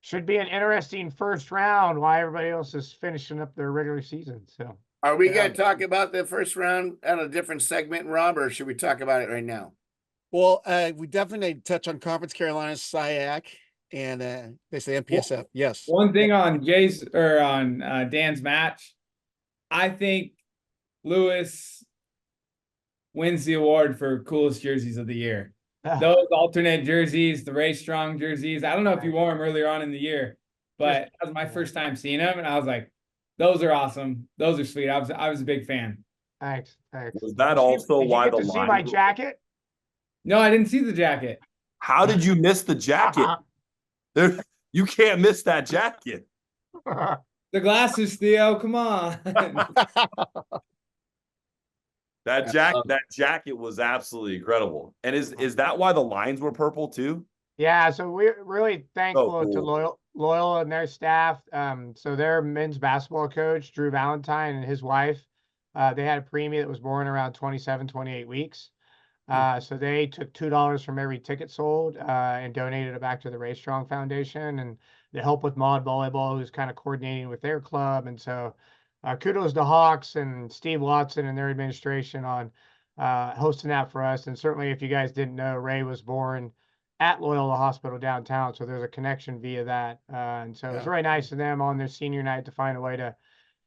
should be an interesting first round while everybody else is finishing up their regular season. So are we going to talk about the first round on a different segment, Rob, or should we talk about it right now? Well, we definitely need to touch on Conference Carolina's SIAC and they say MPSF. Well, yes. One thing on Dan's match, I think Lewis wins the award for coolest jerseys of the year. Those alternate jerseys, the Ray Strong jerseys. I don't know if you wore them earlier on in the year, but that was my first time seeing them, and I was like, those are awesome. Those are sweet. I was a big fan. Thanks. Was that Did you- also did you why get the to see line? my jacket? No, I didn't see the jacket. How did you miss the jacket? There, you can't miss that jacket. The glasses, Theo. Come on. That jacket was absolutely incredible. And is that why the lines were purple too? Yeah, so we're really thankful to cool. Loyola and their staff. So their men's basketball coach, Drew Valentine, and his wife, they had a preemie that was born around 27, 28 weeks. So they took $2 from every ticket sold and donated it back to the Ray Strong Foundation and the Help with Mod Volleyball, who's kind of coordinating with their club. And so kudos to Hawks and Steve Watson and their administration on hosting that for us. And certainly, if you guys didn't know, Ray was born at Loyola Hospital downtown, so there's a connection via that. And so it's really nice of them on their senior night to find a way to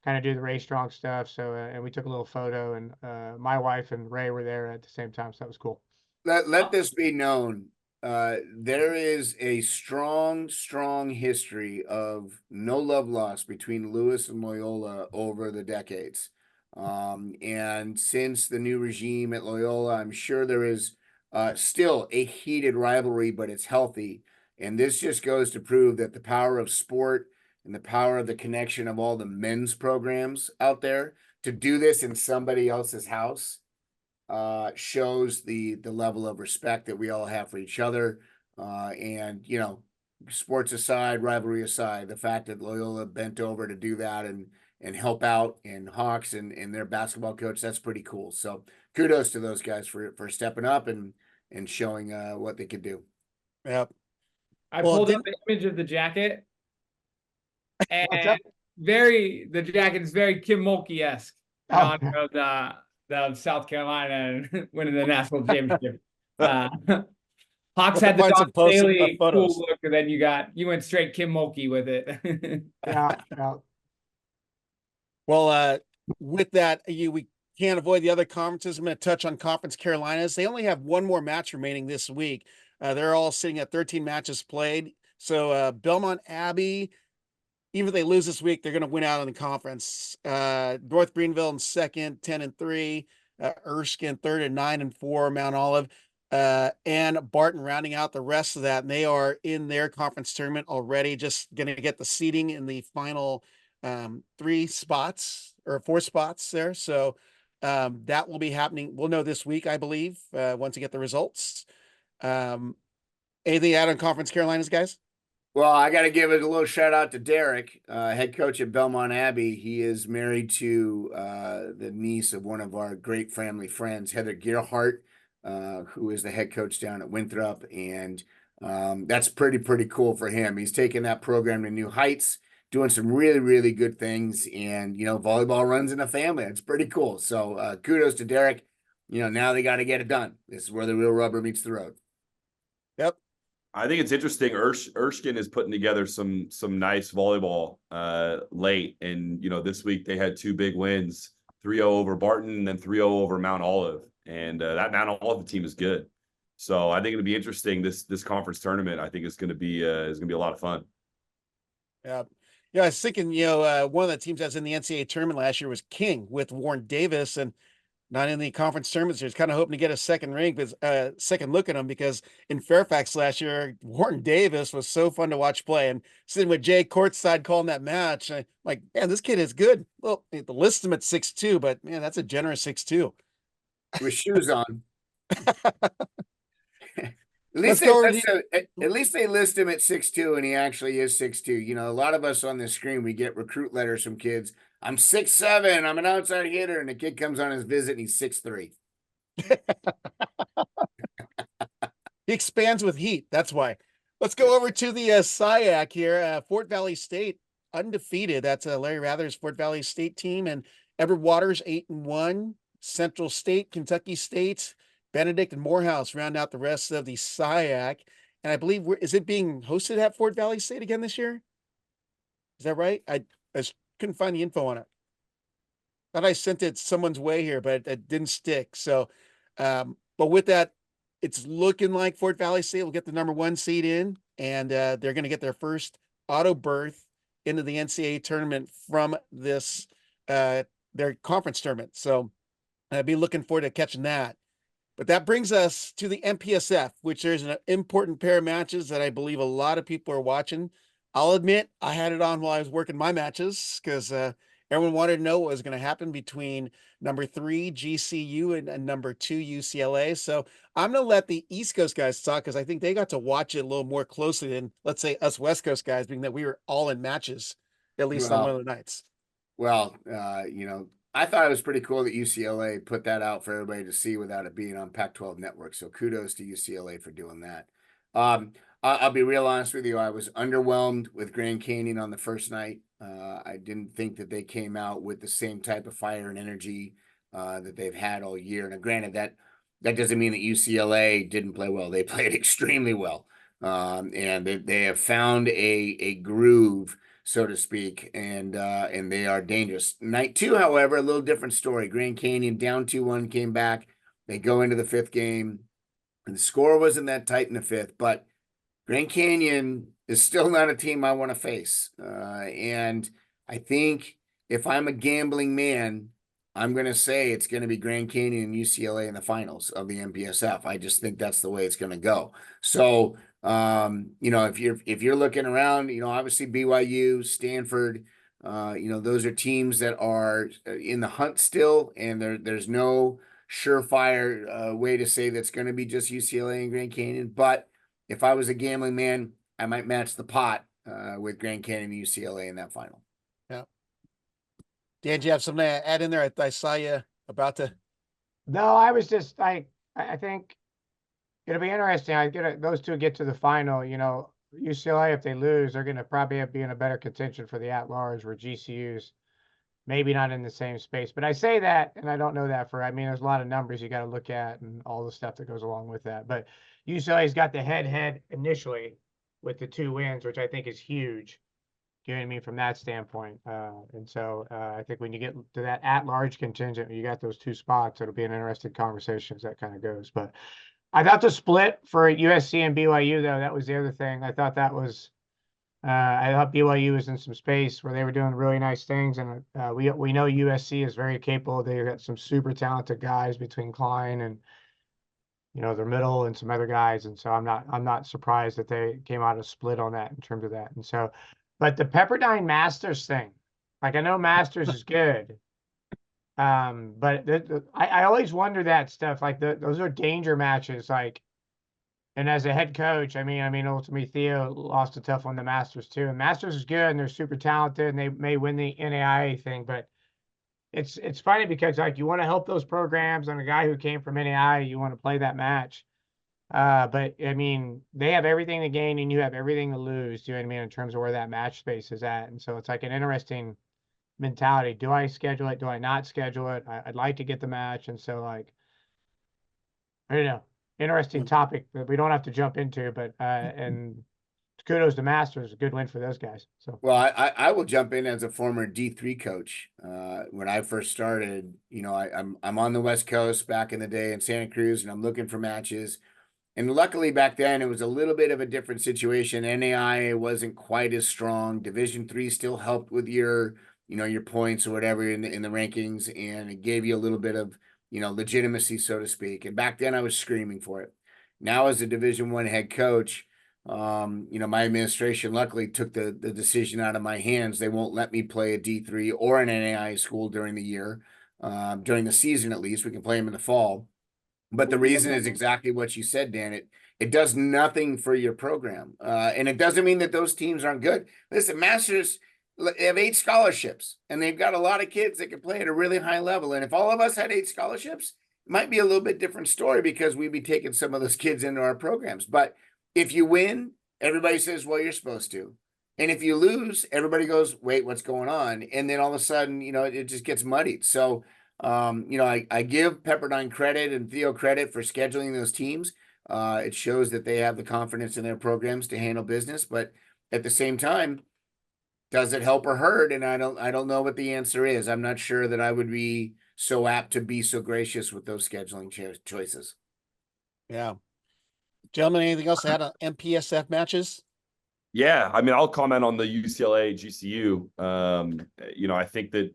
kind of do the Ray Strong stuff. So, and we took a little photo, and my wife and Ray were there at the same time. So that was cool. Let this be known. There is a strong history of no love lost between Lewis and Loyola over the decades. And since the new regime at Loyola, I'm sure there is still a heated rivalry, but it's healthy. And this just goes to prove that the power of sport and the power of the connection of all the men's programs out there to do this in somebody else's house shows the level of respect that we all have for each other. And, you know, sports aside, rivalry aside, the fact that Loyola bent over to do that and help out, and Hawks and their basketball coach, that's pretty cool. So kudos to those guys for stepping up and showing what they could do. Yep. I pulled up the image of the jacket, and the jacket is very Kim Mulkey-esque in honor of the South Carolina winning the national championship. Hawks had the Don Staley cool look, and then you went straight Kim Mulkey with it. Yeah. Well, with that, we can't avoid the other conferences. I'm going to touch on Conference Carolinas. They only have one more match remaining this week. They're all sitting at 13 matches played. So Belmont Abbey, even if they lose this week, they're going to win out in the conference. North Greenville in second, 10-3. Erskine third at 9-4. Mount Olive and Barton rounding out the rest of that. And they are in their conference tournament already, just going to get the seeding in the final 4 spots there. So that will be happening. We'll know this week, I believe, once we get the results. Anything to add on Conference Carolinas, guys? Well, I got to give it a little shout out to Derek, head coach at Belmont Abbey. He is married to the niece of one of our great family friends, Heather Gerhardt, who is the head coach down at Winthrop. And that's pretty cool for him. He's taking that program to new heights, doing some really good things. And, you know, volleyball runs in a family. It's pretty cool. So kudos to Derek. You know, now they got to get it done. This is where the real rubber meets the road. Yep. I think it's interesting. Erskine is putting together some nice volleyball late. And, you know, this week they had 2 big wins, 3-0 over Barton and then 3-0 over Mount Olive. And that Mount Olive team is good. So I think it'll be interesting. This conference tournament, I think, is going to be a lot of fun. Yeah. Yeah. I was thinking, you know, one of the teams that was in the NCAA tournament last year was King with Warren Davis, and not in the conference tournaments. He's kind of hoping to get a second look at him, because in Fairfax last year, Warren Davis was so fun to watch play, and sitting with Jay courtside calling that match. I'm like, man, this kid is good. Well, the list him at 6'2", but man, that's a generous 6'2". With shoes on. At least they list him at 6'2", and he actually is 6'2". You know, a lot of us on this screen, we get recruit letters from kids. I'm 6'7", I'm an outside hitter, and the kid comes on his visit and he's 6'3". He expands with heat. That's why. Let's go over to the SIAC here. Fort Valley State undefeated. That's Larry Rather's Fort Valley State team, and Edward Waters 8-1. Central State, Kentucky State, Benedict, and Morehouse round out the rest of the SIAC. And I believe, is it being hosted at Fort Valley State again this year? Is that right? I couldn't find the info on it. Thought I sent it someone's way here, but it didn't stick. So, but with that, it's looking like Fort Valley State will get the #1 seed in, and they're going to get their first auto berth into the NCAA tournament from this their conference tournament. So I'd be looking forward to catching that. But that brings us to the MPSF, which there's an important pair of matches that I believe a lot of people are watching. I'll admit I had it on while I was working my matches because everyone wanted to know what was going to happen between number 3 GCU and number 2 UCLA. So I'm going to let the East Coast guys talk because I think they got to watch it a little more closely than, let's say, us West Coast guys, being that we were all in matches, at least on one of the nights. Well, I thought it was pretty cool that UCLA put that out for everybody to see without it being on Pac-12 Network. So kudos to UCLA for doing that. I'll be real honest with you. I was underwhelmed with Grand Canyon on the first night. I didn't think that they came out with the same type of fire and energy that they've had all year. Now, granted, that doesn't mean that UCLA didn't play well. They played extremely well. And they have found a groove, so to speak, and they are dangerous. Night 2, however, a little different story. Grand Canyon down 2-1, came back. They go into the 5th game, and the score wasn't that tight in the 5th, but Grand Canyon is still not a team I want to face. And I think if I'm a gambling man, I'm going to say it's going to be Grand Canyon and UCLA in the finals of the MPSF. I just think that's the way it's going to go. So, if you're looking around, obviously BYU, Stanford, those are teams that are in the hunt still, and there's no surefire way to say that's going to be just UCLA and Grand Canyon. But if I was a gambling man, I might match the pot with Grand Canyon and UCLA in that final. Yeah. Dan, do you have something to add in there? I saw you about to. No, I was just, I think it'll be interesting. Those two get to the final. UCLA, if they lose, they're going to probably be in a better contention for the at-large, where GCU's maybe not in the same space. But I say that, and I don't know that there's a lot of numbers you got to look at and all the stuff that goes along with that. But UCLA's got the head initially with the 2 wins, which I think is huge. You know what I mean, from that standpoint. And so I think when you get to that at-large contingent, you got those 2 spots, it'll be an interesting conversation as that kind of goes. But I thought the split for USC and BYU, though, that was the other thing. I thought that was, I thought BYU was in some space where they were doing really nice things. And we know USC is very capable. They've got some super talented guys between Klein and, their middle and some other guys. And so I'm not surprised that they came out a split on that in terms of that. And so, but the Pepperdine Masters thing, like, I know Masters is good. But I always wonder that stuff, like those are danger matches. Like, and as a head coach, ultimately Theo lost a tough one, the Masters too. And Masters is good and they're super talented and they may win the NAIA thing, but it's funny because, like, you want to help those programs, and a guy who came from NAIA, you want to play that match. But they have everything to gain and you have everything to lose, do you know what I mean, in terms of where that match space is at. And so it's like an interesting mentality. Do I schedule it? Do I not schedule it? I'd like to get the match. And so, like, I don't know, interesting topic that we don't have to jump into, but and kudos to Masters, a good win for those guys. So, well, I will jump in as a former D3 coach. When I first started, I'm on the West Coast back in the day in Santa Cruz, and I'm looking for matches. And luckily back then it was a little bit of a different situation. NAIA wasn't quite as strong. Division III still helped with your points or whatever in the rankings, and it gave you a little bit of, legitimacy, so to speak. And back then I was screaming for it. Now, as a Division I head coach, my administration luckily took the decision out of my hands. They won't let me play a D3 or an NAIA school during the year, during the season at least. We can play them in the fall. But the reason is exactly what you said, Dan. It does nothing for your program. And it doesn't mean that those teams aren't good. Listen, Masters, they have 8 scholarships, and they've got a lot of kids that can play at a really high level. And if all of us had 8 scholarships, it might be a little bit different story because we'd be taking some of those kids into our programs. But if you win, everybody says, well, you're supposed to. And if you lose, everybody goes, wait, what's going on? And then all of a sudden, it just gets muddied. So, I give Pepperdine credit and Theo credit for scheduling those teams. It shows that they have the confidence in their programs to handle business. But at the same time, does it help or hurt? And I don't know what the answer is. I'm not sure that I would be so apt to be so gracious with those scheduling choices. Yeah. Gentlemen, anything else to add on MPSF matches? Yeah, I'll comment on the UCLA GCU. I think that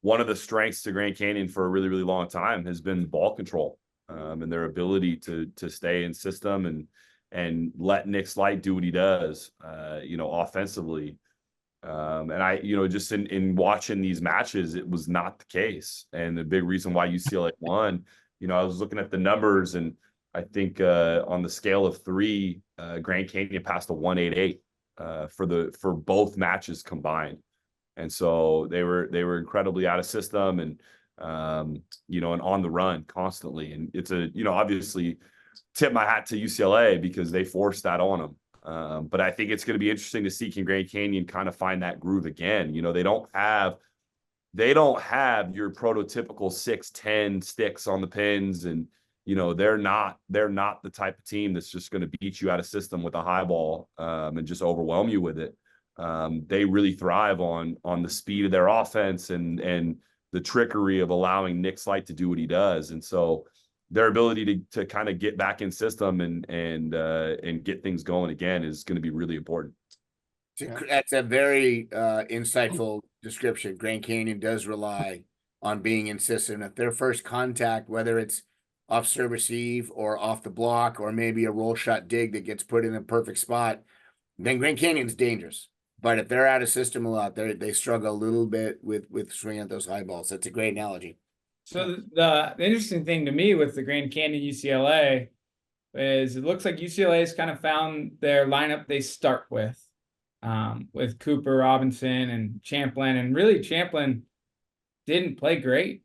one of the strengths to Grand Canyon for a really, really long time has been ball control, and their ability to stay in system and let Nick Slight do what he does, offensively. And I, just in watching these matches, it was not the case. And the big reason why UCLA won, I was looking at the numbers, and I think on the scale of 3, Grand Canyon passed a 188 for both matches combined. And so they were incredibly out of system and on the run constantly. And it's obviously tip my hat to UCLA because they forced that on them. But I think it's going to be interesting to see, can Grand Canyon kind of find that groove again. They don't have your prototypical 6-10 sticks on the pins, and they're not the type of team that's just going to beat you out of system with a high ball and just overwhelm you with it. They really thrive on the speed of their offense and the trickery of allowing Nick Slight to do what he does. And so their ability to kind of get back in system and get things going again is going to be really important. That's a very insightful description. Grand Canyon does rely on being in system. If their first contact, whether it's off serve receive or off the block, or maybe a roll shot dig that gets put in a perfect spot, then Grand Canyon's dangerous. But if they're out of system a lot, they struggle a little bit with swinging at those high balls. That's a great analogy. So the interesting thing to me with the Grand Canyon UCLA is it looks like UCLA has kind of found their lineup they start with Cooper, Robinson, and Champlin. And really, Champlin didn't play great.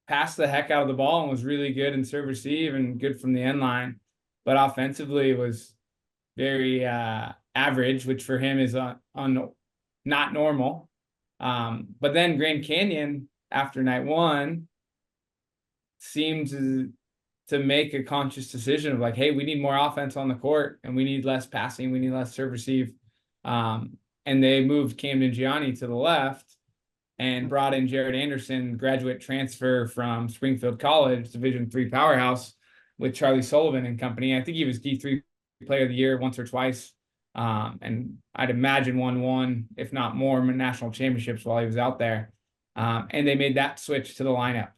Passed the heck out of the ball and was really good in serve receive and good from the end line. But offensively was very average, which for him is not normal. But then Grand Canyon, after night 1, seemed to make a conscious decision of like, hey, we need more offense on the court and we need less passing, we need less serve receive. And they moved Camden Gianni to the left and brought in Jared Anderson, graduate transfer from Springfield College, Division III powerhouse, with Charlie Sullivan and company. I think he was D3 Player of the Year once or twice. And I'd imagine won 1, if not more, national championships while he was out there. And they made that switch to the lineup,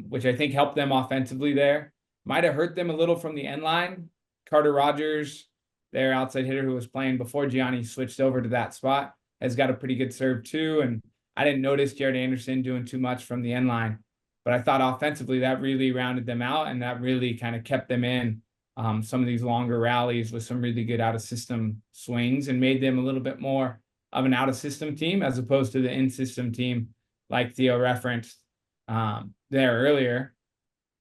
which I think helped them offensively there. Might have hurt them a little from the end line. Carter Rogers, their outside hitter who was playing before Gianni switched over to that spot, has got a pretty good serve too. And I didn't notice Jared Anderson doing too much from the end line, but I thought offensively that really rounded them out, and that really kind of kept them in some of these longer rallies with some really good out of system swings, and made them a little bit more of an out of system team as opposed to the in system team like Theo referenced there earlier.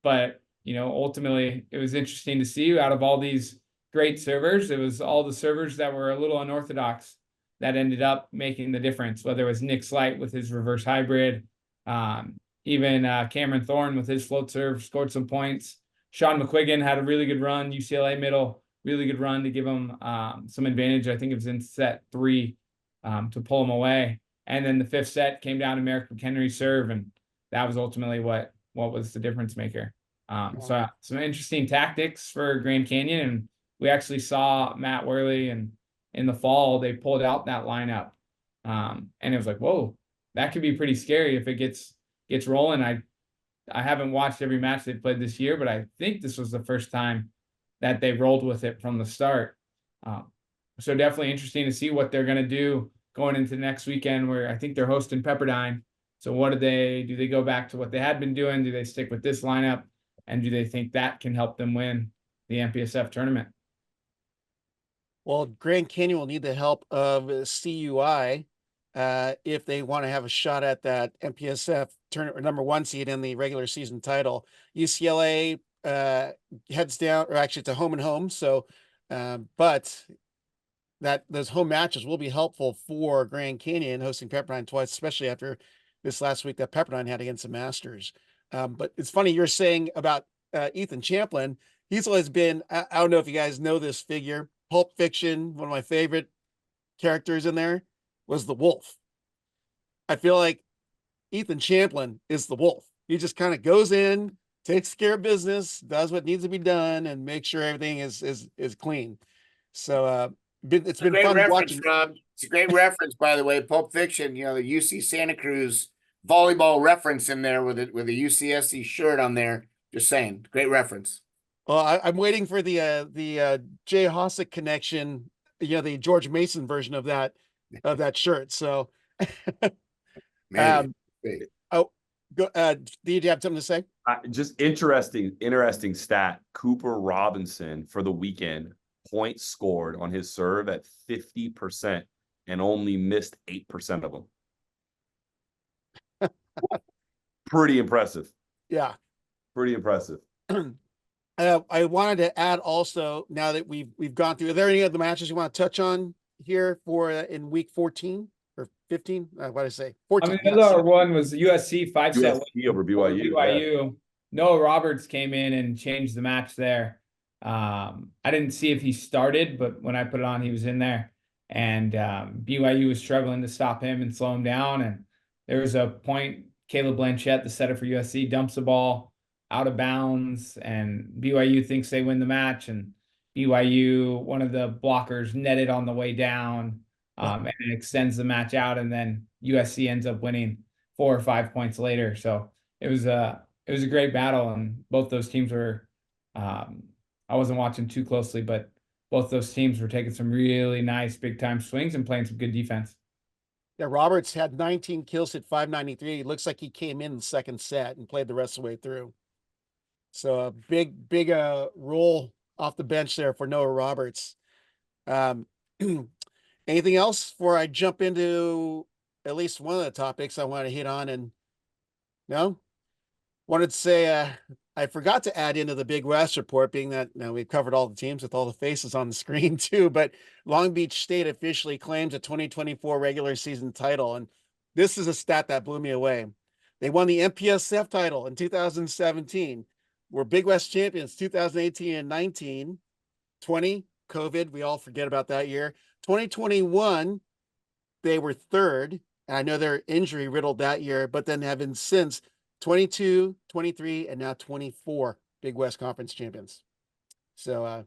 But ultimately it was interesting to see, out of all these great servers, it was all the servers that were a little unorthodox that ended up making the difference, whether it was Nick Slight with his reverse hybrid, even Cameron Thorne with his float serve scored some points. Sean McQuiggan had a really good run, UCLA middle, really good run to give him some advantage. I think it was in set 3 to pull him away. And then the 5th set came down to Merrick McHenry's serve, and that was ultimately what was the difference maker. So some interesting tactics for Grand Canyon, and we actually saw Matt Worley, and in the fall they pulled out that lineup, and it was like, whoa, that could be pretty scary if it gets rolling. I haven't watched every match they've played this year, but I think this was the first time that they rolled with it from the start. So definitely interesting to see what they're going to do going into next weekend, where I think they're hosting Pepperdine. So what do they go back to what they had been doing? Do they stick with this lineup? And do they think that can help them win the MPSF tournament? Well, Grand Canyon will need the help of CUI if they want to have a shot at that MPSF tournament number 1 seed in the regular season title. UCLA heads down, or actually it's a home and home. So, but those home matches will be helpful for Grand Canyon hosting Pepperdine twice, especially after this last week that Pepperdine had against the Masters. But it's funny you're saying about Ethan Champlin. He's always been, I don't know if you guys know this figure, Pulp Fiction, one of my favorite characters in there was the wolf. I feel like Ethan Champlin is the wolf. He just kind of goes in, takes care of business, does what needs to be done, and makes sure everything is clean. So it's been fun watching. Rob. It's a great reference, by the way. Pulp Fiction, the UC Santa Cruz volleyball reference in there with a UCSC shirt on there. Just saying, great reference. Well, I'm waiting for the Jay Hossick connection, the George Mason version of that shirt. So, Maybe. oh, go. Do you have something to say? Just interesting stat. Cooper Robinson for the weekend, points scored on his serve at 50% and only missed 8% of them. Pretty impressive. Yeah. Pretty impressive. I wanted to add also, now that we've gone through, are there any other matches you want to touch on here for in week 14 or 15? What did I say? 14. I mean, the other one was USC 5-set USC over BYU. BYU. Noah Roberts came in and changed the match there. I didn't see if he started, but when I put it on, he was in there. And BYU was struggling to stop him and slow him down. And there was a point, Caleb Blanchette, the setter for USC, dumps the ball out of bounds, and BYU thinks they win the match. And BYU, one of the blockers, netted on the way down, and it extends the match out. And then USC ends up winning 4 or 5 points later. So it was a great battle, and both those teams were. I wasn't watching too closely, but both those teams were taking some really nice big time swings and playing some good defense. Yeah, Roberts had 19 kills at 593. It looks like he came in the second set and played the rest of the way through. So a big roll off the bench there for Noah Roberts. Anything else before I jump into at least one of the topics I want to hit on? And no, wanted to say I forgot to add into the Big West report, being that now we've covered all the teams with all the faces on the screen too, but Long Beach State officially claims a 2024 regular season title. And this is a stat that blew me away. They won the MPSF title in 2017. Were Big West champions 2018 and 19, 20, COVID. We all forget about that year. 2021, they were third. And I know they're injury riddled that year, but then have been since 22, 23, and now 24 Big West Conference champions. So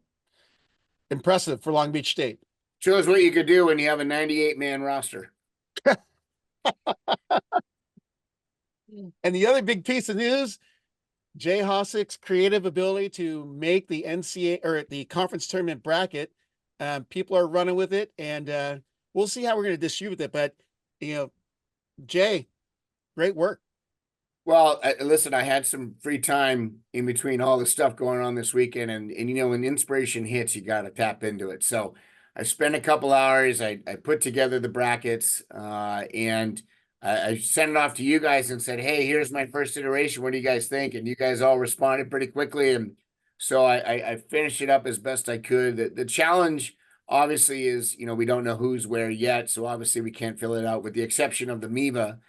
impressive for Long Beach State. Shows what you could do when you have a 98-man roster. And the other big piece of news, Jay Hossick's creative ability to make the NCAA or the conference tournament bracket. People are running with it, and we'll see how we're going to distribute it. But, Jay, great work. Well, listen, I had some free time in between all the stuff going on this weekend, and when inspiration hits, you got to tap into it. So I spent a couple hours. I put together the brackets, and I sent it off to you guys and said, hey, here's my first iteration. What do you guys think? And you guys all responded pretty quickly. And so I finished it up as best I could. The challenge, obviously, is, we don't know who's where yet. So obviously we can't fill it out, with the exception of the MIVA,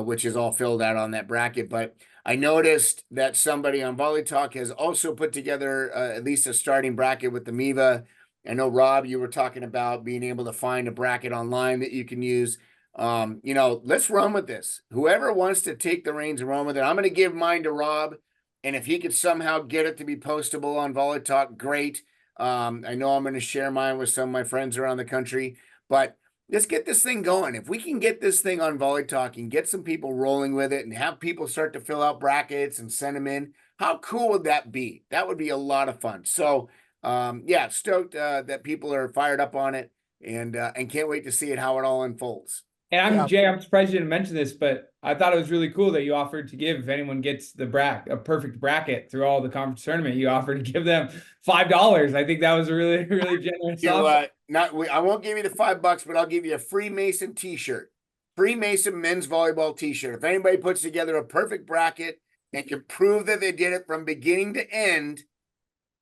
which is all filled out on that bracket. But I noticed that somebody on Volley Talk has also put together at least a starting bracket with the MIVA. I know, Rob, you were talking about being able to find a bracket online that you can use. Let's run with this. Whoever wants to take the reins and run with it, I'm going to give mine to Rob. And if he could somehow get it to be postable on Volley Talk, great. I know I'm going to share mine with some of my friends around the country, but let's get this thing going. If we can get this thing on Volley Talk and get some people rolling with it and have people start to fill out brackets and send them in, how cool would that be? That would be a lot of fun. So, stoked that people are fired up on it, and can't wait to see how it all unfolds. And Jay, I'm surprised you didn't mention this, but I thought it was really cool that you offered to give, if anyone gets a perfect bracket through all the conference tournament, you offered to give them $5. I think that was a really, really generous offer. I won't give you the $5, but I'll give you a free Mason t-shirt, free Mason men's volleyball t-shirt. If anybody puts together a perfect bracket and can prove that they did it from beginning to end,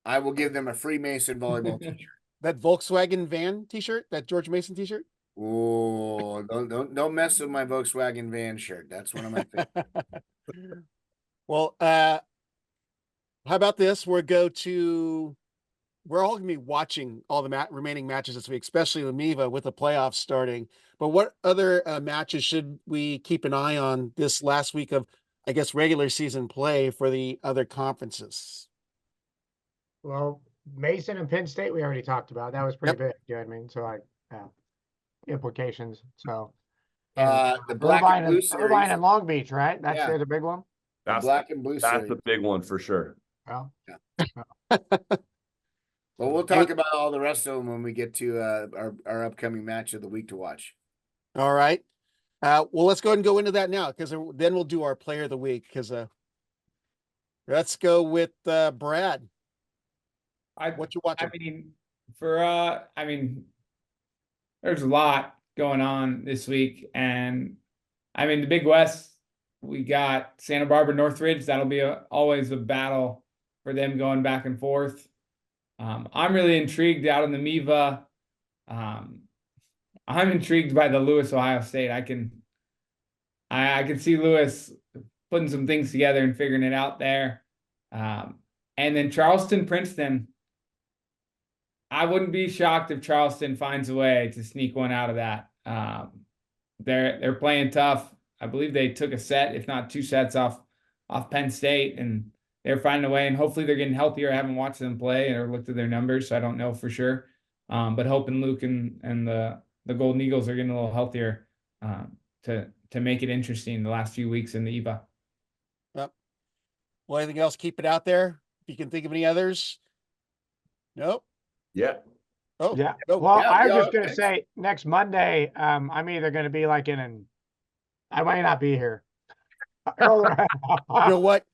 I will give them a free Mason volleyball t-shirt. That Volkswagen van t-shirt, that George Mason t-shirt. Oh, don't mess with my Volkswagen van shirt. That's one of my favorites. Well, how about this? We're all going to be watching all the remaining matches this week, especially the MIVA with the playoffs starting. But what other matches should we keep an eye on this last week of, I guess, regular season play for the other conferences? Well, Mason and Penn State, we already talked about. That was pretty big. You know what I mean? So implications. So The black and blue series. Irvine and Long Beach, right? That's Yeah. the big one. The That's black and blue that's series. the big one for sure. Well, Well, we'll talk about all the rest of them when we get to our upcoming match of the week to watch. All right. Well, let's go ahead and go into that now, because then we'll do our player of the week. Because let's go with Brad. What you watching? I mean, there's a lot going on this week, and the Big West, we got Santa Barbara, Northridge. That'll be always a battle for them going back and forth. I'm really intrigued out in the MIVA. I'm intrigued by the Lewis, Ohio State. I can see Lewis putting some things together and figuring it out there. And then Charleston, Princeton. I wouldn't be shocked if Charleston finds a way to sneak one out of that. They're playing tough. I believe they took a set, if not 2 sets off Penn State, and they're finding a way, and hopefully they're getting healthier. I haven't watched them play or looked at their numbers, so I don't know for sure. But hoping Luke and the Golden Eagles are getting a little healthier to make it interesting the last few weeks in the EIVA. Yep. Well, anything else? Keep it out there. If you can think of any others. Nope. Yeah. Oh, yeah. no. Well, Yeah, I was yeah, just gonna say next Monday, I'm either gonna be like I might not be here. You know what?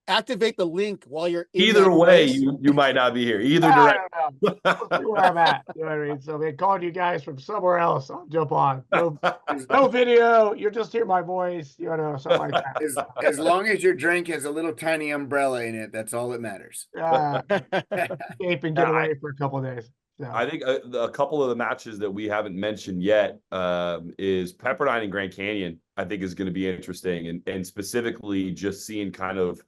Activate the link while you're in Either that way, place. you might not be here. Either I direction. don't know. We'll see where I'm at. You know what I mean? So they called you guys from somewhere else. I'll jump on. No video. You'll just hear my voice. You know, something like that. As long as your drink has a little tiny umbrella in it, that's all that matters. Escape and get away for a couple of days. So. I think a couple of the matches that we haven't mentioned yet is Pepperdine and Grand Canyon. I think is going to be interesting, and specifically just seeing kind of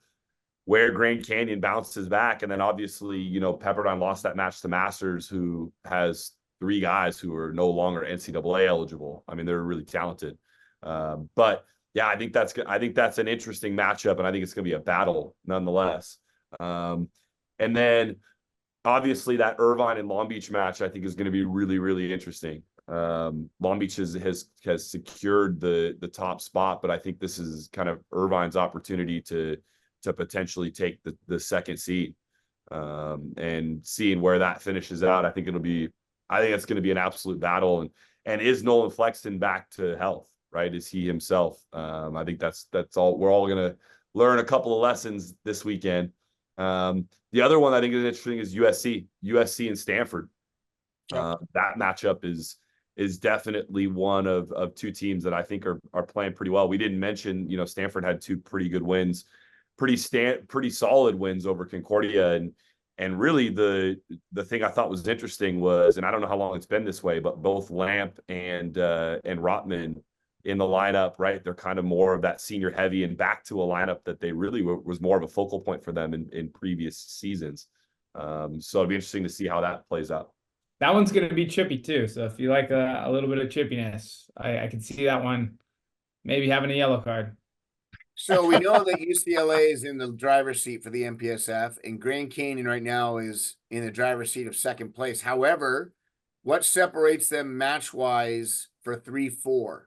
where Grand Canyon bounces back, and then obviously Pepperdine lost that match to Masters, who has 3 guys who are no longer NCAA eligible. I mean, they're really talented, but yeah, I think that's an interesting matchup, and I think it's going to be a battle nonetheless. And then obviously that Irvine and Long Beach match, I think, is going to be really, really interesting. Long Beach has secured the top spot, but I think this is kind of Irvine's opportunity to potentially take the second seed, and seeing where that finishes out. I think it's going to be an absolute battle. And is Nolan Flexton back to health, right? Is he himself? I think that's all. We're all going to learn a couple of lessons this weekend. The other one I think is interesting is USC and Stanford. That matchup is definitely one of 2 teams that I think are playing pretty well. We didn't mention, Stanford had 2 pretty good wins, pretty solid wins over Concordia, and really the thing I thought was interesting was, and I don't know how long it's been this way, but both Lamp and Rotman in the lineup, right? They're kind of more of that senior heavy and back to a lineup that they really was more of a focal point for them in previous seasons. So it'll be interesting to see how that plays out. That one's going to be chippy too. So if you like a little bit of chippiness, I can see that one maybe having a yellow card. So we know that UCLA is in the driver's seat for the MPSF, and Grand Canyon right now is in the driver's seat of second place. However, what separates them match-wise for 3-4?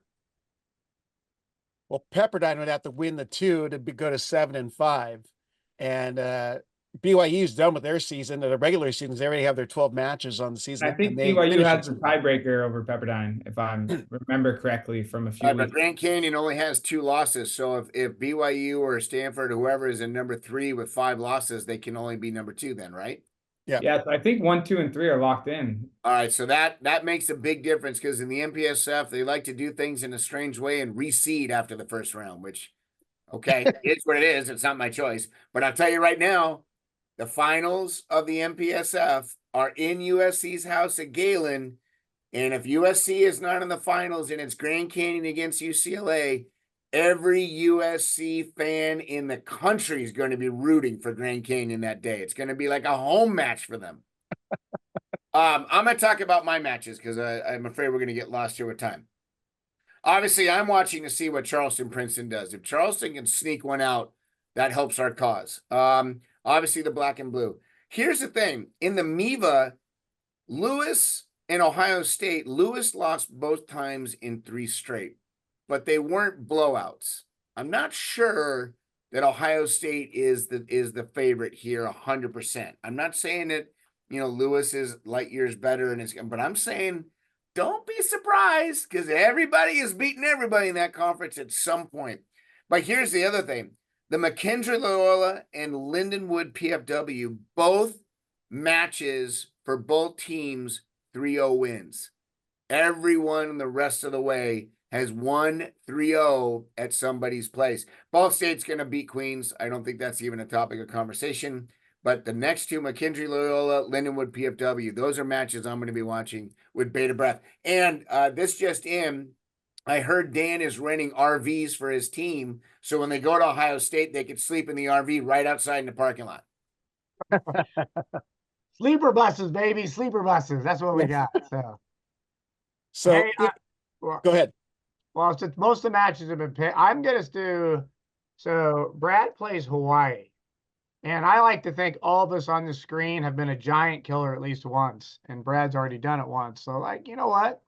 Well, Pepperdine would have to win the 2 to go to 7-5, and BYU's done with their season. Their regular seasons, they already have their 12 matches on the season. I think BYU has the tiebreaker over Pepperdine, if I remember correctly from a few weeks. But Grand Canyon only has 2 losses, so if BYU or Stanford, whoever is in number 3 with 5 losses, they can only be number 2 then, right? Yeah. Yeah, so I think 1, 2, and 3 are locked in. All right, so that makes a big difference, because in the MPSF, they like to do things in a strange way and reseed after the first round, which, okay, it's what it is. It's not my choice. But I'll tell you right now, the finals of the MPSF are in USC's house at Galen, and if USC is not in the finals and it's Grand Canyon against UCLA, every USC fan in the country is going to be rooting for Grand Canyon that day. It's going to be like a home match for them. I'm going to talk about my matches because I'm afraid we're going to get lost here with time. Obviously, I'm watching to see what Charleston Princeton does. If Charleston can sneak one out, that helps our cause. Obviously, the black and blue. Here's the thing. In the MIVA, Lewis and Ohio State, Lewis lost both times in 3 straight. but they weren't blowouts. I'm not sure that Ohio State is the favorite here 100%. I'm not saying that, Lewis is light years better but I'm saying don't be surprised because everybody is beating everybody in that conference at some point. But here's the other thing. The McKendree Loyola and Lindenwood PFW, both matches for both teams 3-0 wins. Everyone the rest of the way has won 3-0 at somebody's place. Ball State's going to beat Queens. I don't think that's even a topic of conversation. But the next two, McKendree Loyola, Lindenwood PFW, those are matches I'm going to be watching with bated breath. And this just in, I heard Dan is renting RVs for his team. So when they go to Ohio State, they could sleep in the RV right outside in the parking lot. Sleeper buses, baby. Sleeper buses. That's what we got. So Hey, go ahead. Well, since most of the matches have been picked, I'm going to do, so Brad plays Hawaii. And I like to think all of us on the screen have been a giant killer at least once. And Brad's already done it once. So, you know what?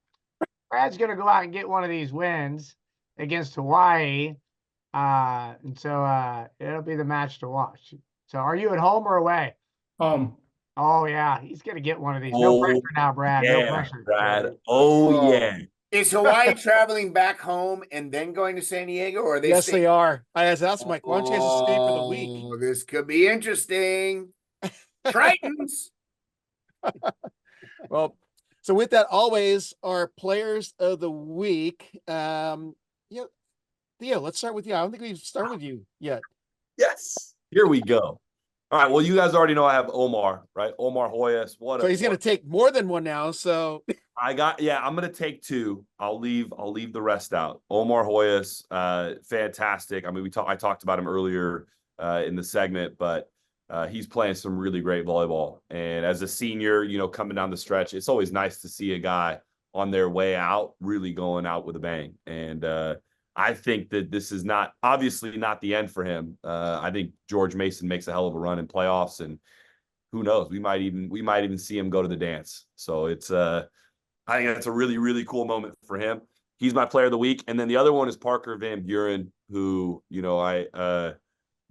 Brad's going to go out and get one of these wins against Hawaii. And so it'll be the match to watch. So are you at home or away? Home. Oh, yeah. He's going to get one of these. No pressure now, Brad. Yeah, No pressure. Brad. Oh, yeah. Is Hawaii traveling back home and then going to San Diego, or are they? Yes, they are. That's Mike. Why don't you guys stay for the week? Oh, this could be interesting. Tritons. Well, so with that, always our players of the week. Theo, let's start with you. I don't think we've started with you yet. Yes. Here we go. All right. Well, you guys already know I have Omar, right? Omar Hoyas. So he's going to take more than one now. So I'm going to take two. I'll leave the rest out. Omar Hoyas, fantastic. I mean, I talked about him earlier in the segment, but he's playing some really great volleyball. And as a senior, coming down the stretch, it's always nice to see a guy on their way out, really going out with a bang. And I think that this is obviously not the end for him. I think George Mason makes a hell of a run in playoffs, and who knows, we might even see him go to the dance. So it's I think that's a really, really cool moment for him. He's my player of the week. And then the other one is Parker Van Buren, who,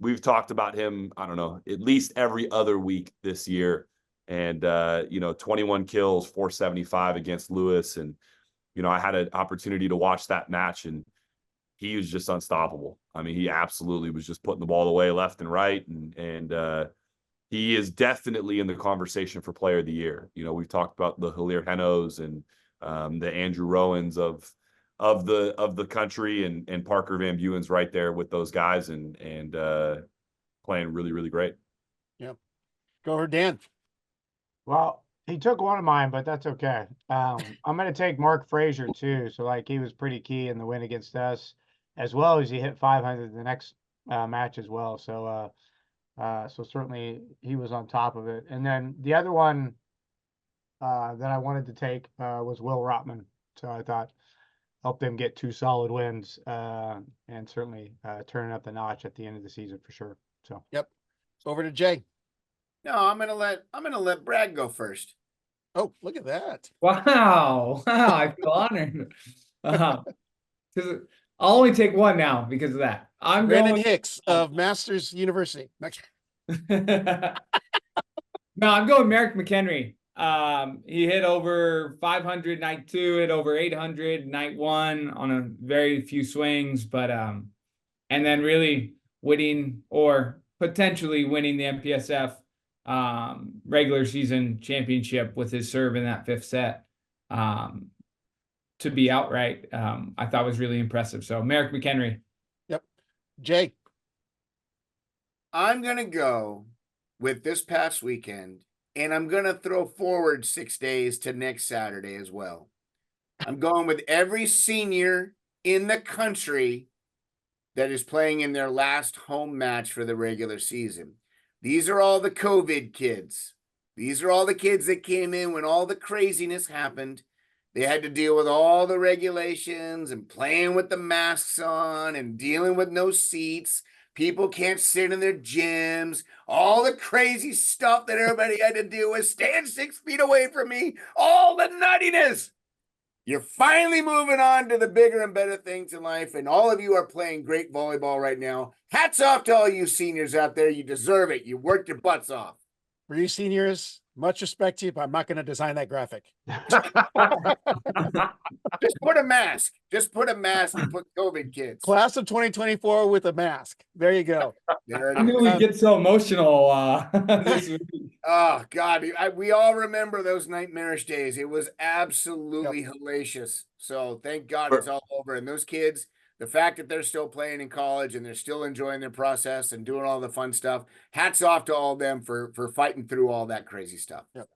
we've talked about him, I don't know, at least every other week this year. And 21 kills, 475 against Lewis. And, I had an opportunity to watch that match, and he was just unstoppable. I mean, he absolutely was just putting the ball away left and right. And he is definitely in the conversation for player of the year. We've talked about the Hilaire Henos and the Andrew Rowans of the country, and Parker Van Buren's right there with those guys and playing really, really great. Yeah. Go over, Dan. Well, he took one of mine, but that's okay. I'm going to take Mark Frazier too. So he was pretty key in the win against us, as well as he hit 500 the next match as well. So certainly he was on top of it. And then the other one that I wanted to take was Will Rotman. So I thought helped them get two solid wins and certainly turning up the notch at the end of the season for sure. So yep. Over to Jay. No, I'm gonna let Brad go first. Oh, look at that! Wow, I feel honored. Because I'll only take one now because of that. I'm Brandon going Hicks of Masters University. No, I'm going Merrick McHenry. He hit over 500 night 2, hit over 800 night 1 on a very few swings, but and then really winning or potentially winning the MPSF regular season championship with his serve in that 5th set to be outright. I thought was really impressive. So Merrick McHenry. Yep. Jay. I'm gonna go with this past weekend, and I'm gonna throw forward 6 days to next Saturday as well. I'm going with every senior in the country that is playing in their last home match for the regular season. These are all the COVID kids. These are all the kids that came in when all the craziness happened. They had to deal with all the regulations and playing with the masks on and dealing with no seats. People can't sit in their gyms. All the crazy stuff that everybody had to deal with. Stand 6 feet away from me. All the nuttiness. You're finally moving on to the bigger and better things in life, and all of you are playing great volleyball right now. Hats off to all you seniors out there. You deserve it. You worked your butts off. For you seniors, much respect to you, but I'm not going to design that graphic. Just put a mask. Just put a mask and put COVID kids. Class of 2024 with a mask. There you go. There it I knew is. we'd get so emotional this week. Oh God, we all remember those nightmarish days. It was absolutely hellacious. So thank God it's all over. And those kids, the fact that they're still playing in college and they're still enjoying their process and doing all the fun stuff. Hats off to all of them for fighting through all that crazy stuff. Yep.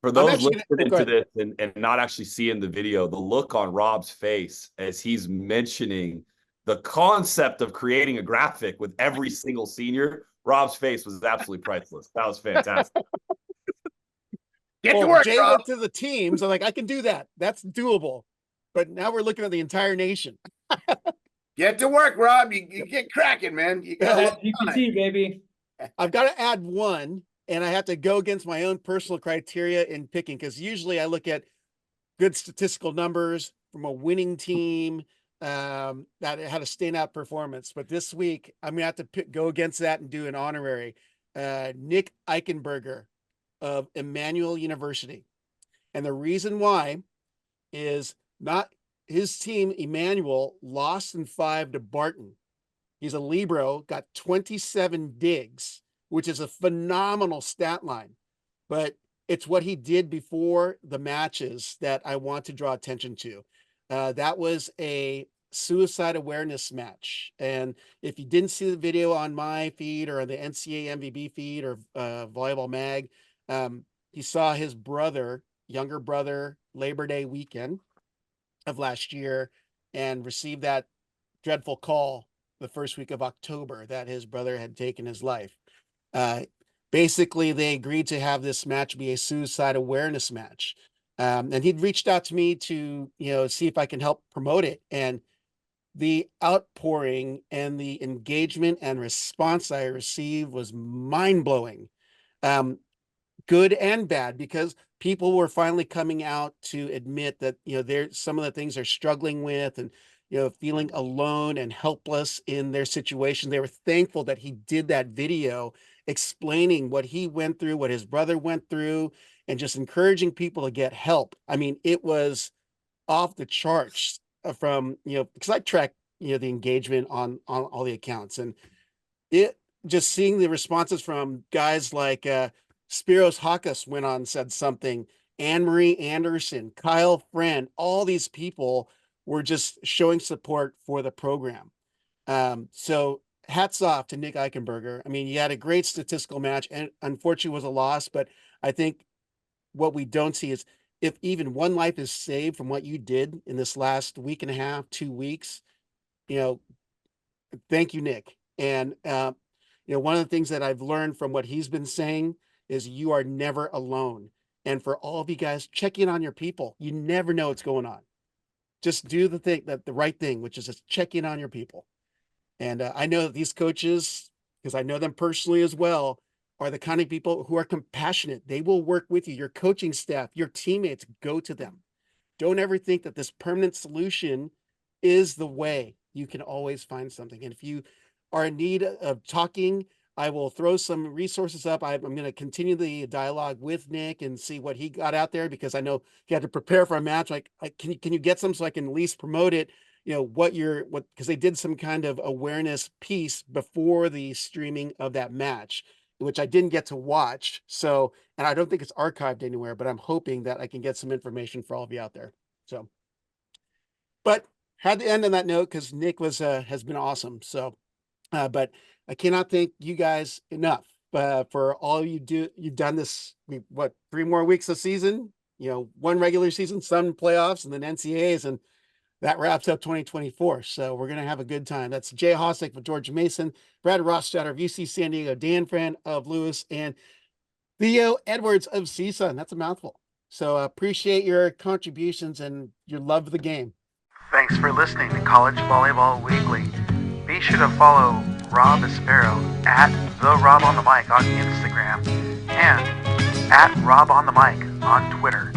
For those listening to this and not actually seeing the video, the look on Rob's face as he's mentioning the concept of creating a graphic with every single senior, Rob's face was absolutely priceless. That was fantastic. Get to work, Jay Rob. went to the teams. I'm like, I can do that. That's doable. But now we're looking at the entire nation. Get to work, Rob. You get cracking, man. You got GPT, baby. I've got to add one, and I have to go against my own personal criteria in picking, because usually I look at good statistical numbers from a winning team that had a standout performance. But this week, I'm going to have to go against that and do an honorary. Nick Eichenberger of Emmanuel University. And the reason why is not his team, Emmanuel, lost in 5 to Barton. He's a libero, got 27 digs, which is a phenomenal stat line. But it's what he did before the matches that I want to draw attention to. That was a suicide awareness match. And if you didn't see the video on my feed or on the NCAA MVB feed or Volleyball Mag, he saw his brother, younger brother, Labor Day weekend of last year, and received that dreadful call the first week of October that his brother had taken his life. Basically, they agreed to have this match be a suicide awareness match. And he'd reached out to me to, see if I can help promote it. And the outpouring and the engagement and response I received was mind-blowing. Good and bad, because people were finally coming out to admit that, some of the things they're struggling with and, feeling alone and helpless in their situation. They were thankful that he did that video explaining what he went through, what his brother went through, and just encouraging people to get help. I mean, it was off the charts from, because I track, the engagement on all the accounts, and it just seeing the responses from guys like Spiros Hakas went on and said something, Anne-Marie Anderson, Kyle Friend, all these people were just showing support for the program. So hats off to Nick Eichenberger. I mean, he had a great statistical match, and unfortunately was a loss, but I think what we don't see is if even one life is saved from what you did in this last week and a half, 2 weeks, thank you, Nick. And, one of the things that I've learned from what he's been saying is you are never alone. And for all of you guys, check in on your people. You never know what's going on. Just do the right thing, which is just check in on your people. And I know that these coaches, because I know them personally as well, are the kind of people who are compassionate. They will work with you. Your coaching staff, your teammates, go to them. Don't ever think that this permanent solution is the way. You can always find something. And if you are in need of talking, I will throw some resources up. I'm going to continue the dialogue with Nick and see what he got out there, because I know he had to prepare for a match. Like, can you get some so I can at least promote it? Because they did some kind of awareness piece before the streaming of that match, which I didn't get to watch. So, and I don't think it's archived anywhere, but I'm hoping that I can get some information for all of you out there. So, but had to end on that note because Nick has been awesome. So, but I cannot thank you guys enough for all you do. You've done this, 3 more weeks of season, 1 regular season, some playoffs, and then NCAAs, and that wraps up 2024. So we're going to have a good time. That's Jay Hossack with George Mason, Brad Rothstadter of UC San Diego, Dan Friend of Lewis, and Theo Edwards of CSUN. That's a mouthful. So appreciate your contributions and your love of the game. Thanks for listening to College Volleyball Weekly. Be sure to follow Rob Aspero at the Rob on the Mic on Instagram and at Rob on the Mic on Twitter.